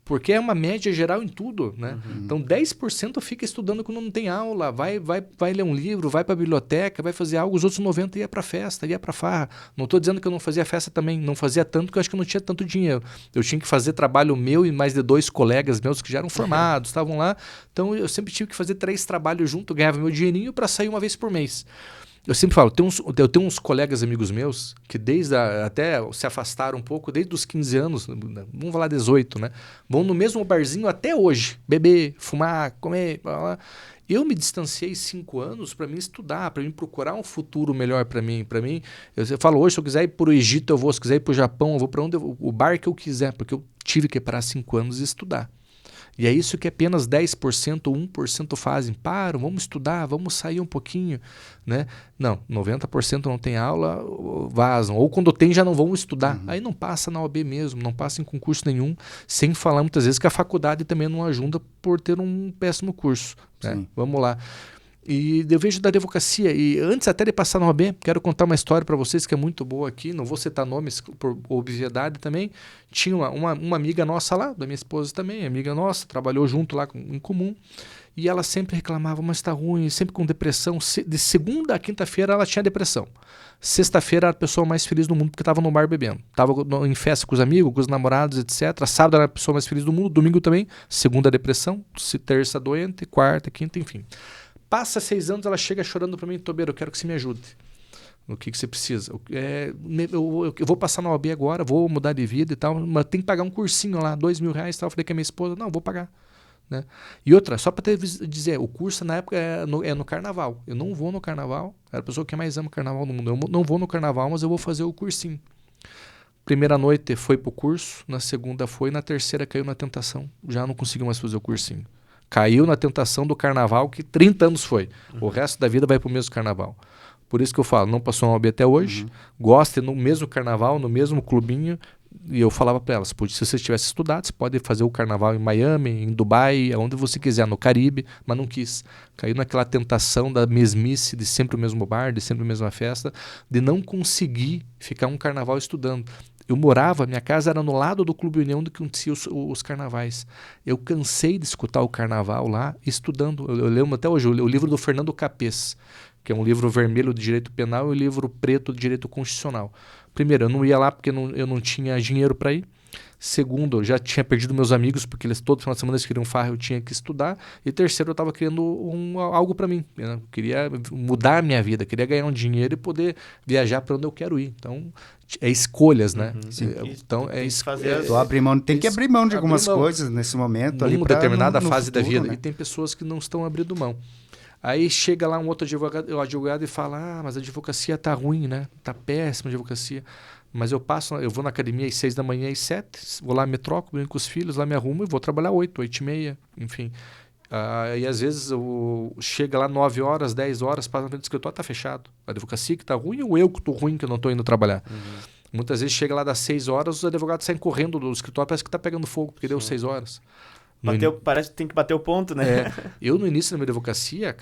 Porque é uma média geral em tudo, né? Então 10% fica estudando quando não tem aula, vai ler um livro, vai para a biblioteca, vai fazer algo, os outros 90% ia para festa, ia para farra. Não estou dizendo que eu não fazia festa também, não fazia tanto porque eu acho que eu não tinha tanto dinheiro. Eu tinha que fazer trabalho meu e mais de 2 colegas meus que já eram formados, estavam lá. Então eu sempre tive que fazer 3 trabalhos junto, ganhava meu dinheirinho para sair uma vez por mês. Eu sempre falo, eu tenho uns colegas amigos meus que até se afastaram um pouco, desde os 15 anos, vamos falar 18, né? Vão no mesmo barzinho até hoje, beber, fumar, comer, blá, blá. Eu me distanciei 5 anos para mim estudar, para mim procurar um futuro melhor para mim. Eu falo hoje, se eu quiser ir para o Egito, eu vou. Se quiser ir para o Japão, eu vou para o bar que eu quiser, porque eu tive que parar 5 anos e estudar. E é isso que apenas 10% ou 1% fazem. Param, vamos estudar, vamos sair um pouquinho, né? Não, 90% não tem aula, vazam. Ou quando tem, já não vão estudar. Aí não passa na OAB mesmo, não passa em concurso nenhum, sem falar muitas vezes que a faculdade também não ajuda por ter um péssimo curso, né? Vamos lá. E eu vejo da advocacia, e antes até de passar na OAB, quero contar uma história para vocês que é muito boa aqui, não vou citar nomes por obviedade também. Tinha uma amiga nossa lá, da minha esposa também, amiga nossa, trabalhou junto lá em comum, e ela sempre reclamava, mas está ruim, sempre com depressão. De segunda a quinta-feira ela tinha depressão. Sexta-feira era a pessoa mais feliz do mundo porque estava no bar bebendo. Estava em festa com os amigos, com os namorados, etc. Sábado era a pessoa mais feliz do mundo, domingo também, segunda depressão, terça doente, quarta, quinta, enfim. Passa 6 anos, ela chega chorando para mim, Tobeiro, eu quero que você me ajude. O que você precisa? Eu vou passar na OAB agora, vou mudar de vida e tal, mas tem que pagar um cursinho lá, R$2.000 e tal. Eu falei com a minha esposa, não, vou pagar. Né? E outra, só para dizer, o curso na época é no carnaval. Eu não vou no carnaval, era a pessoa que mais ama o carnaval no mundo. Eu não vou no carnaval, mas eu vou fazer o cursinho. Primeira noite foi pro curso, na segunda foi, na terceira caiu na tentação. Já não conseguiu mais fazer o cursinho. Caiu na tentação do carnaval, que 30 anos foi. O resto da vida vai para o mesmo carnaval. Por isso que eu falo, não passou na OAB até hoje, gosta no mesmo carnaval, no mesmo clubinho. E eu falava para elas, se você tivesse estudado, você pode fazer o carnaval em Miami, em Dubai, onde você quiser, no Caribe, mas não quis. Caiu naquela tentação da mesmice, de sempre o mesmo bar, de sempre a mesma festa, de não conseguir ficar um carnaval estudando. Eu morava, minha casa era no lado do Clube União do que acontecia os carnavais. Eu cansei de escutar o carnaval lá estudando. Eu lembro até hoje o livro do Fernando Capês, que é um livro vermelho de direito penal e um livro preto de direito constitucional. Primeiro, eu não ia lá porque eu não tinha dinheiro para ir. Segundo, eu já tinha perdido meus amigos, porque eles todo final de semana eles queriam farra, eu tinha que estudar. E terceiro, eu estava querendo algo para mim. Eu queria mudar a minha vida, queria ganhar um dinheiro e poder viajar para onde eu quero ir. Então, é escolhas, né? Então, tem que abrir mão de algumas coisas nesse momento. Numa determinada fase da vida. Né? E tem pessoas que não estão abrindo mão. Aí chega lá um outro advogado e fala, mas a advocacia está ruim, né? Está péssima a advocacia. Mas eu vou na academia às 6 da manhã, às 7, vou lá, me troco, venho com os filhos, lá me arrumo e vou trabalhar 8, 8h30, enfim. E às vezes chega lá 9 horas, 10 horas, passa na frente do escritório, está fechado. A advocacia que está ruim ou eu que estou ruim, que eu não estou indo trabalhar? Muitas vezes chega lá das 6 horas, os advogados saem correndo do escritório, parece que está pegando fogo, porque deu 6 horas. Parece que tem que bater o ponto, né? Eu, no início da minha advocacia,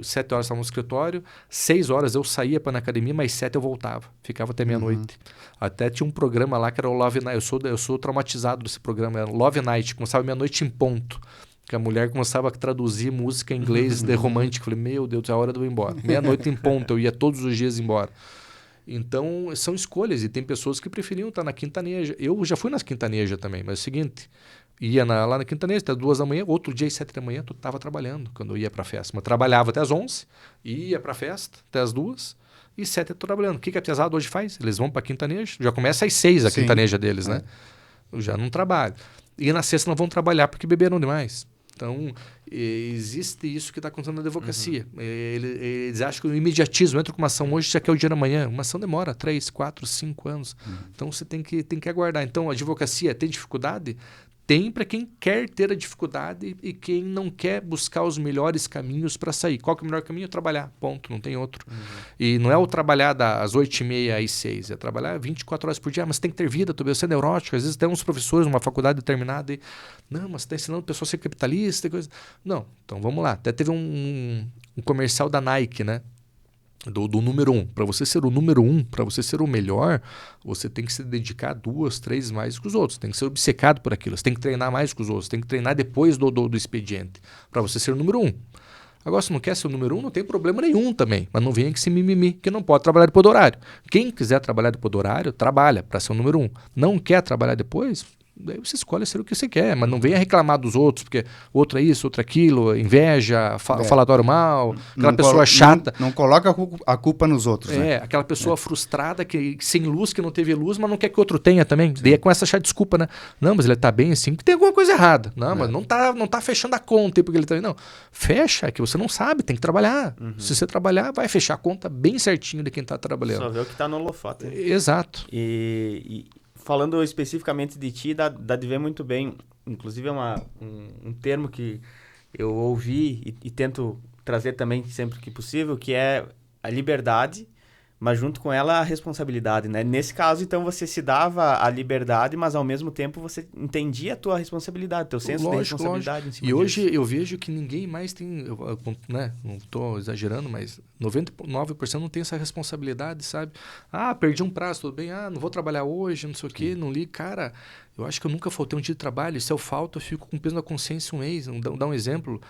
7 horas estava no escritório, 6 horas eu saía para na academia, mas 7 eu voltava. Ficava até meia-noite. Até tinha um programa lá que era o Love Night. Eu sou traumatizado desse programa. Era o Love Night. Começava meia-noite em ponto. Que a mulher começava a traduzir música em inglês de romântico. Falei, meu Deus, é a hora de eu ir embora. Meia-noite em ponto. Eu ia todos os dias embora. Então, são escolhas. E tem pessoas que preferiam estar na quintaneja. Eu já fui nas quintanejas também. Mas é o seguinte... Ia lá na Quintaneja, até 2 da manhã, outro dia às 7 da manhã, tu estava trabalhando quando eu ia para a festa. Mas trabalhava até as 11, ia para a festa até as 2 e 7 eu tô trabalhando. O que a pesada hoje faz? Eles vão para a Quintaneja, já começa às 6 a Sim. Quintaneja deles, né? Eu já não trabalho. E na sexta não vão trabalhar porque beberam demais. Então, existe isso que está acontecendo na advocacia. Eles acham que o imediatismo, entra com uma ação hoje, já quer o dia da manhã. Uma ação demora 3, 4, 5 anos. Então, você tem que aguardar. Então, a advocacia tem dificuldade? Tem para quem quer ter a dificuldade e quem não quer buscar os melhores caminhos para sair. Qual que é o melhor caminho? Trabalhar, ponto, não tem outro. E não é o trabalhar das 8h30 às 6, é trabalhar 24 horas por dia. Mas tem que ter vida, você é neurótico. Às vezes tem uns professores numa faculdade determinada e, não, mas você está ensinando a pessoa a ser capitalista e coisa. Não, então vamos lá. Até teve um comercial da Nike, né? Do número 1. Para você ser o número 1, para você ser o melhor, você tem que se dedicar 2, 3 mais que os outros. Tem que ser obcecado por aquilo. Você tem que treinar mais que os outros. Tem que treinar depois do expediente. Para você ser o número 1. Agora, se não quer ser o número 1, não tem problema nenhum também. Mas não venha que se mimimi, que não pode trabalhar depois do horário. Quem quiser trabalhar depois do horário, trabalha para ser o número 1. Não quer trabalhar depois, daí você escolhe ser o que você quer, mas não venha reclamar dos outros, porque outro é isso, outro é aquilo, inveja, falatório mal, aquela pessoa chata. Não coloca a culpa nos outros. Né? Aquela pessoa frustrada, que sem luz, que não teve luz, mas não quer que outro tenha também. Daí começa a achar desculpa, né? Não, mas ele tá bem assim, que tem alguma coisa errada. Não, mas não tá fechando a conta porque ele tá bem. Não, fecha, é que você não sabe, tem que trabalhar. Se você trabalhar, vai fechar a conta bem certinho de quem tá trabalhando. Só ver o que tá no holofote. Exato. E falando especificamente de ti, dá de ver muito bem, inclusive é um termo que eu ouvi e tento trazer também sempre que possível, que é a liberdade, mas junto com ela a responsabilidade, né? Nesse caso, então, você se dava a liberdade, mas ao mesmo tempo você entendia a tua responsabilidade, teu senso de responsabilidade em cima disso. E hoje disso. eu vejo que ninguém mais tem, né? Não estou exagerando, mas 99% não tem essa responsabilidade, sabe? Ah, perdi um prazo, tudo bem. Ah, não vou trabalhar hoje, não sei o quê, não li. Cara, eu acho que eu nunca faltei um dia de trabalho. Se eu falto, eu fico com peso na consciência um mês. Dá um exemplo.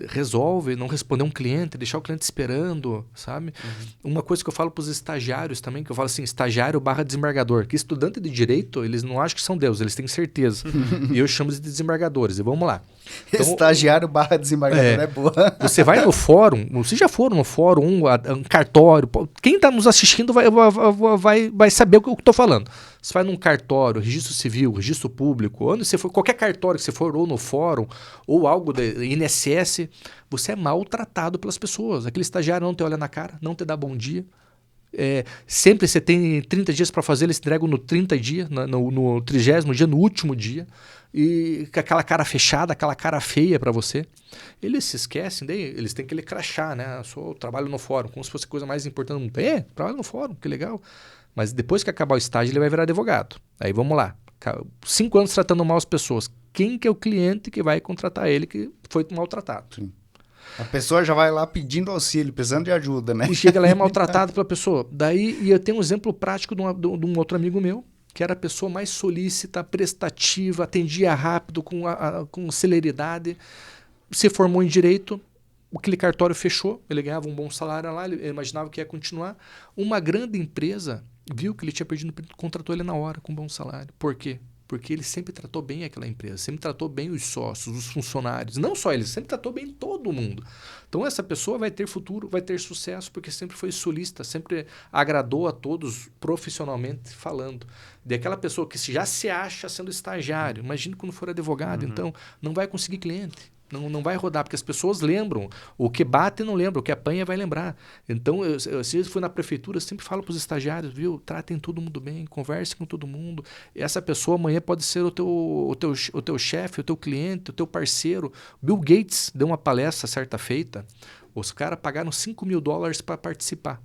Resolve, não responder um cliente, deixar o cliente esperando, sabe? Uma coisa que eu falo para os estagiários também, que eu falo assim, estagiário / desembargador, que estudante de direito, eles não acham que são Deus, eles têm certeza. E eu chamo de desembargadores. E vamos lá. Então, estagiário / desembargador é boa. Você vai no fórum, vocês já foram no fórum, um cartório, quem está nos assistindo vai saber o que eu estou falando. Você vai num cartório, registro civil, registro público, onde você for, qualquer cartório que você for, ou no fórum, ou algo da INSS, você é maltratado pelas pessoas. Aquele estagiário não te olha na cara, não te dá bom dia. Sempre você tem 30 dias para fazer, eles entregam no 30 dia, no 30º dia, no último dia, e com aquela cara fechada, aquela cara feia para você. Eles se esquecem, daí eles têm aquele crachá, né? Eu trabalho no fórum, como se fosse a coisa mais importante do mundo. Trabalho no fórum, que legal. Mas depois que acabar o estágio, ele vai virar advogado. Aí vamos lá. 5 anos tratando mal as pessoas. Quem que é o cliente que vai contratar ele que foi maltratado? Sim. A pessoa já vai lá pedindo auxílio, precisando de ajuda, né? E chega lá, é maltratado pela pessoa. Daí, e eu tenho um exemplo prático de um outro amigo meu, que era a pessoa mais solícita, prestativa, atendia rápido, com celeridade. Se formou em direito, aquele cartório fechou, ele ganhava um bom salário lá, ele imaginava que ia continuar. Uma grande empresa viu que ele tinha perdido, contratou ele na hora, com um bom salário. Por quê? Porque ele sempre tratou bem aquela empresa, sempre tratou bem os sócios, os funcionários. Não só ele, sempre tratou bem todo mundo. Então essa pessoa vai ter futuro, vai ter sucesso, porque sempre foi solícita, sempre agradou a todos profissionalmente falando. Daquela pessoa que já se acha sendo estagiário, imagine quando for advogado, então não vai conseguir cliente. Não vai rodar, porque as pessoas lembram. O que bate não lembra, o que apanha vai lembrar. Então, se eu fui na prefeitura, eu sempre falo para os estagiários, viu? Tratem todo mundo bem, converse com todo mundo. Essa pessoa amanhã pode ser o teu chefe, o teu cliente, o teu parceiro. Bill Gates deu uma palestra certa feita, os caras pagaram $5.000 para participar.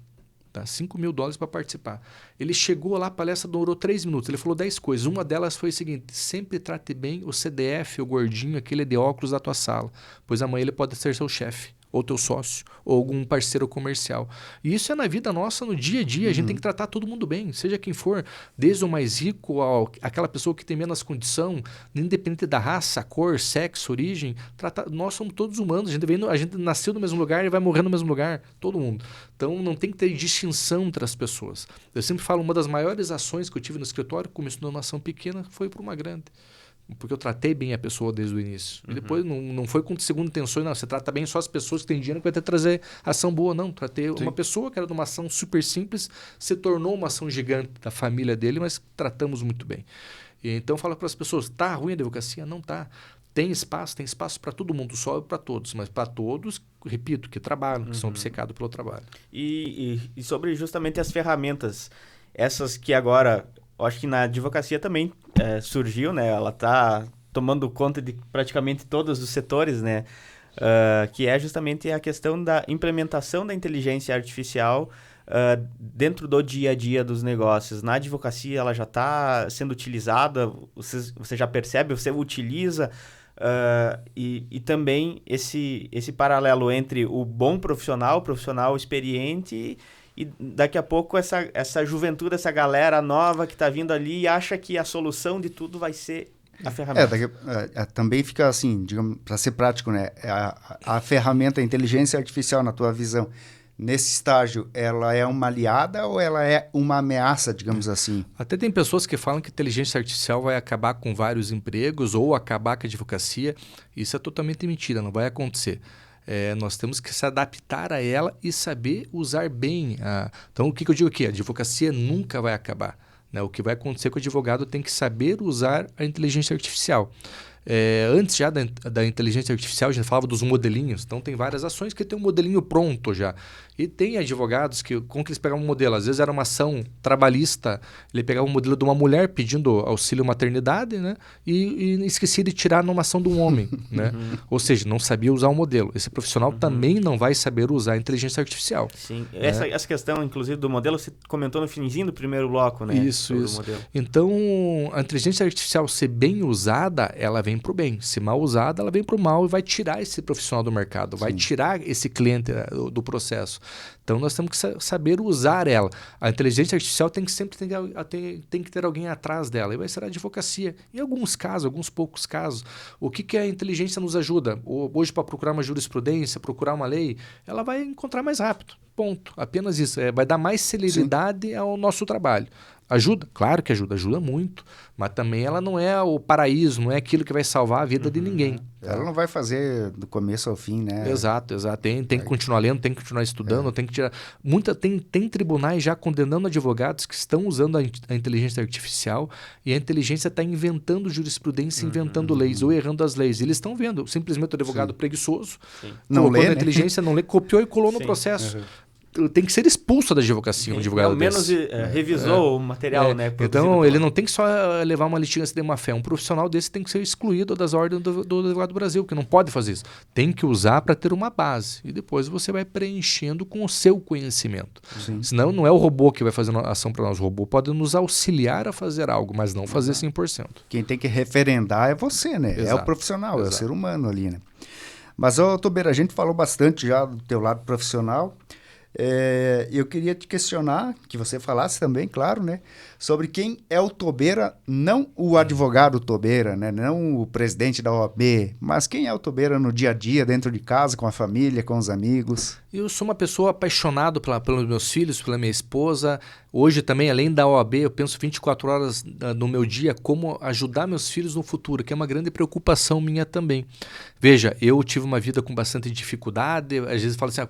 Tá? $5.000 para participar. Ele chegou lá, a palestra durou 3 minutos. Ele falou 10 coisas. Uma delas foi o seguinte: sempre trate bem o CDF, o gordinho, aquele de óculos da tua sala, pois amanhã ele pode ser seu chefe, ou teu sócio, ou algum parceiro comercial. E isso é na vida nossa, no dia a dia. A gente tem que tratar todo mundo bem, seja quem for, desde o mais rico àquela pessoa que tem menos condição, independente da raça, cor, sexo, origem. Nós somos todos humanos, a gente nasceu no mesmo lugar e vai morrer no mesmo lugar, todo mundo. Então não tem que ter distinção entre as pessoas. Eu sempre falo, uma das maiores ações que eu tive no escritório, começou numa ação pequena, foi para uma grande. porque eu tratei bem a pessoa desde o início. E depois não foi com segunda intenção, não. Você trata bem só as pessoas que têm dinheiro que vai ter que trazer ação boa. Não, tratei uma pessoa que era de uma ação super simples, se tornou uma ação gigante da família dele, mas tratamos muito bem. E então fala para as pessoas, tá ruim a advocacia? Não tá. Tem espaço para todo mundo, só para todos, mas para todos, repito, que trabalham, que são obcecados pelo trabalho. E sobre justamente as ferramentas, essas que agora, eu acho que na advocacia também surgiu, né? Ela está tomando conta de praticamente todos os setores, né? Que é justamente a questão da implementação da inteligência artificial dentro do dia a dia dos negócios. Na advocacia ela já está sendo utilizada, você já percebe, você utiliza, e também esse paralelo entre o bom profissional, o profissional experiente e daqui a pouco essa juventude, essa galera nova que está vindo ali e acha que a solução de tudo vai ser a ferramenta. Também fica assim, digamos, para ser prático, né? A ferramenta, a inteligência artificial, na tua visão, nesse estágio, ela é uma aliada ou ela é uma ameaça, digamos assim? Até tem pessoas que falam que a inteligência artificial vai acabar com vários empregos ou acabar com a advocacia. Isso é totalmente mentira, não vai acontecer. Nós temos que se adaptar a ela e saber usar bem. Então, o que eu digo aqui? A advocacia nunca vai acabar. Né? O que vai acontecer é que o advogado tem que saber usar a inteligência artificial. Antes já da inteligência artificial, a gente falava dos modelinhos. Então, tem várias ações que tem um modelinho pronto já. E tem advogados como que eles pegavam um modelo? Às vezes era uma ação trabalhista, ele pegava um modelo de uma mulher pedindo auxílio maternidade, né? E esquecia de tirar numa ação de um homem. Né? Ou seja, não sabia usar o modelo. Esse profissional também não vai saber usar a inteligência artificial. Sim. Essa questão, inclusive, do modelo, você comentou no finzinho do primeiro bloco, né? Isso. Então, a inteligência artificial ser bem usada, ela vem para o bem. Se mal usada, ela vem para o mal e vai tirar esse profissional do mercado, vai tirar esse cliente do processo. Então, nós temos que saber usar ela. A inteligência artificial tem que ter alguém atrás dela. E vai ser a advocacia. Em alguns casos, alguns poucos casos. O que a inteligência nos ajuda? Hoje, para procurar uma jurisprudência, procurar uma lei, ela vai encontrar mais rápido. Ponto. Apenas isso. Vai dar mais celeridade ao nosso trabalho. Ajuda? Claro que ajuda muito, mas também ela não é o paraíso, não é aquilo que vai salvar a vida de ninguém. Ela não vai fazer do começo ao fim, né? Exato. Tem que continuar lendo, tem que continuar estudando, tem que tirar... Tem tribunais já condenando advogados que estão usando a inteligência artificial e a inteligência está inventando jurisprudência, inventando leis ou errando as leis. Eles estão vendo, simplesmente o advogado preguiçoso, não lê, a inteligência, não lê, copiou e colou no processo. Tem que ser expulso da advocacia, um advogado ao menos revisou o material, né? Então, ele não tem que só levar uma litigância de má fé. Um profissional desse tem que ser excluído das ordens do advogado do Brasil, porque não pode fazer isso. Tem que usar para ter uma base. E depois você vai preenchendo com o seu conhecimento. Senão, não é o robô que vai fazer a ação para nós. O robô pode nos auxiliar a fazer algo, mas não fazer 100%. Quem tem que referendar é você, né? Exato. É o profissional, é o ser humano ali, né? Mas, Tobeira, a gente falou bastante já do teu lado profissional. Eu queria te questionar, que você falasse também, claro, né, sobre quem é o Tobeira, não o advogado Tobeira, né, não o presidente da OAB, mas quem é o Tobeira no dia a dia, dentro de casa, com a família, com os amigos. Eu sou uma pessoa apaixonada pelos meus filhos, pela minha esposa. Hoje também, além da OAB, eu penso 24 horas no meu dia como ajudar meus filhos no futuro, que é uma grande preocupação minha também. Veja, eu tive uma vida com bastante dificuldade, às vezes falo assim,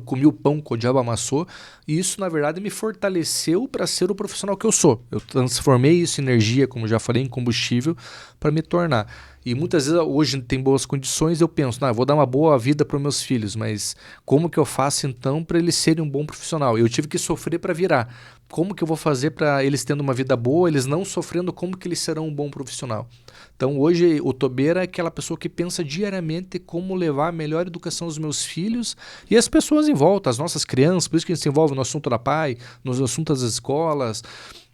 comi o pão que o diabo amassou, e isso, na verdade, me fortaleceu para ser o profissional que eu sou. Eu transformei isso em energia, como já falei, em combustível, para me tornar. E muitas vezes, hoje tem boas condições, eu penso, eu vou dar uma boa vida para os meus filhos, mas como que eu faço então para eles serem um bom profissional? Eu tive que sofrer para virar. Como que eu vou fazer para eles tendo uma vida boa, eles não sofrendo, como que eles serão um bom profissional? Então hoje o Tobeira é aquela pessoa que pensa diariamente como levar a melhor educação aos meus filhos e as pessoas em volta, as nossas crianças, por isso que a gente se envolve no assunto da PAI, nos assuntos das escolas.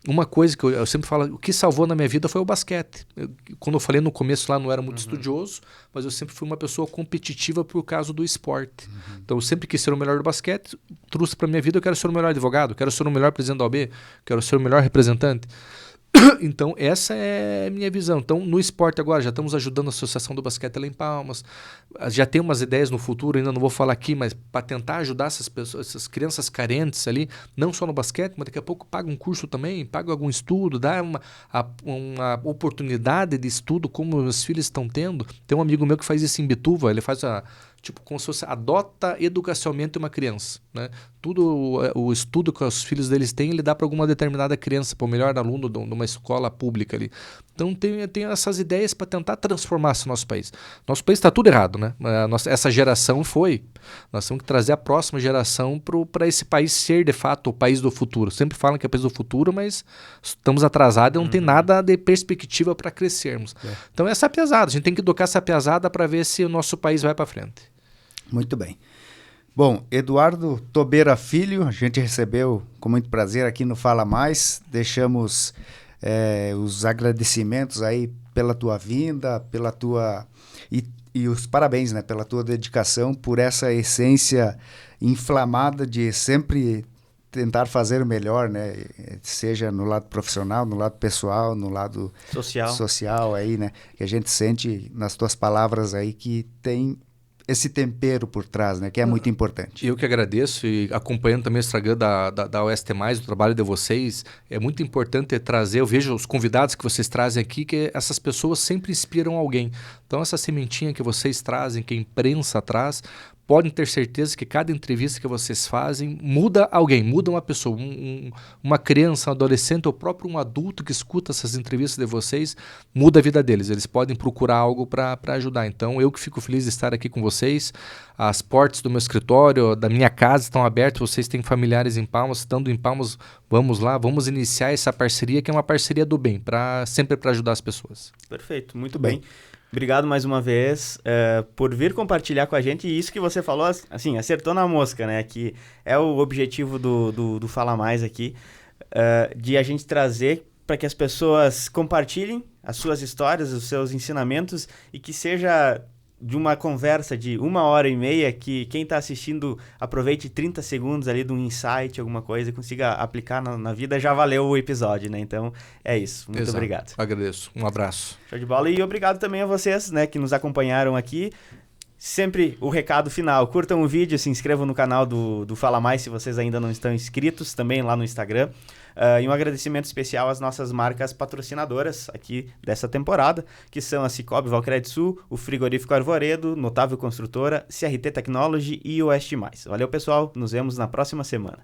Uma coisa que eu sempre falo, o que salvou na minha vida foi o basquete. Quando eu falei no começo lá, não era muito estudioso, mas eu sempre fui uma pessoa competitiva por causa do esporte. Então eu sempre quis ser o melhor do basquete, trouxe para minha vida, eu quero ser o melhor advogado, quero ser o melhor presidente da OAB, quero ser o melhor representante. Então, essa é a minha visão. Então, no esporte agora, já estamos ajudando a Associação do Basquete lá em Palmas. Já tem umas ideias no futuro, ainda não vou falar aqui, mas para tentar ajudar essas pessoas, essas crianças carentes ali, não só no basquete, mas daqui a pouco paga um curso também, paga algum estudo, dá uma oportunidade de estudo como meus filhos estão tendo. Tem um amigo meu que faz isso em Bituva, ele faz como se fosse adota educacionalmente uma criança, né? Tudo o estudo que os filhos deles têm, ele dá para alguma determinada criança, para o melhor aluno de uma escola pública ali. Então tem essas ideias para tentar transformar esse nosso país. Nosso país está tudo errado, né? Essa geração foi. Nós temos que trazer a próxima geração para esse país ser, de fato, o país do futuro. Sempre falam que é o país do futuro, mas estamos atrasados e não tem nada de perspectiva para crescermos. Então essa é a piazada. A gente tem que educar essa piazada para ver se o nosso país vai para frente. Muito bem. Bom, Eduardo Tobeira Filho, a gente recebeu com muito prazer aqui no Fala Mais. Deixamos os agradecimentos aí pela tua vinda, pela tua... E os parabéns, né, pela tua dedicação, por essa essência inflamada de sempre tentar fazer o melhor, né? Seja no lado profissional, no lado pessoal, no lado social aí, né? Que a gente sente nas tuas palavras aí que tem esse tempero por trás, né? Que é muito importante. Eu que agradeço e acompanhando também o Instagram da OST+, o trabalho de vocês, é muito importante trazer, eu vejo os convidados que vocês trazem aqui, que essas pessoas sempre inspiram alguém. Então essa sementinha que vocês trazem, que a imprensa traz, podem ter certeza que cada entrevista que vocês fazem muda alguém, muda uma pessoa, uma criança, um adolescente ou próprio um adulto que escuta essas entrevistas de vocês, muda a vida deles. Eles podem procurar algo para ajudar. Então, eu que fico feliz de estar aqui com vocês. As portas do meu escritório, da minha casa estão abertas. Vocês têm familiares em Palmas. Estando em Palmas, vamos lá, vamos iniciar essa parceria, que é uma parceria do bem, sempre para ajudar as pessoas. Perfeito, muito bem. Obrigado mais uma vez por vir compartilhar com a gente. E isso que você falou, assim, acertou na mosca, né? Que é o objetivo do Fala Mais aqui, de a gente trazer para que as pessoas compartilhem as suas histórias, os seus ensinamentos e que seja de uma conversa de 1h30 que quem está assistindo aproveite 30 segundos ali de um insight, alguma coisa, e consiga aplicar na vida, já valeu o episódio, né? Então, é isso. Muito obrigado. Agradeço. Um abraço. Show de bola. E obrigado também a vocês, né, que nos acompanharam aqui. Sempre o recado final. Curtam o vídeo, se inscrevam no canal do Fala Mais se vocês ainda não estão inscritos, também lá no Instagram. E um agradecimento especial às nossas marcas patrocinadoras aqui dessa temporada, que são a Cicobi Valcredsul, o Frigorífico Arvoredo, Notável Construtora, CRT Technology e o Oeste+. Valeu, pessoal. Nos vemos na próxima semana.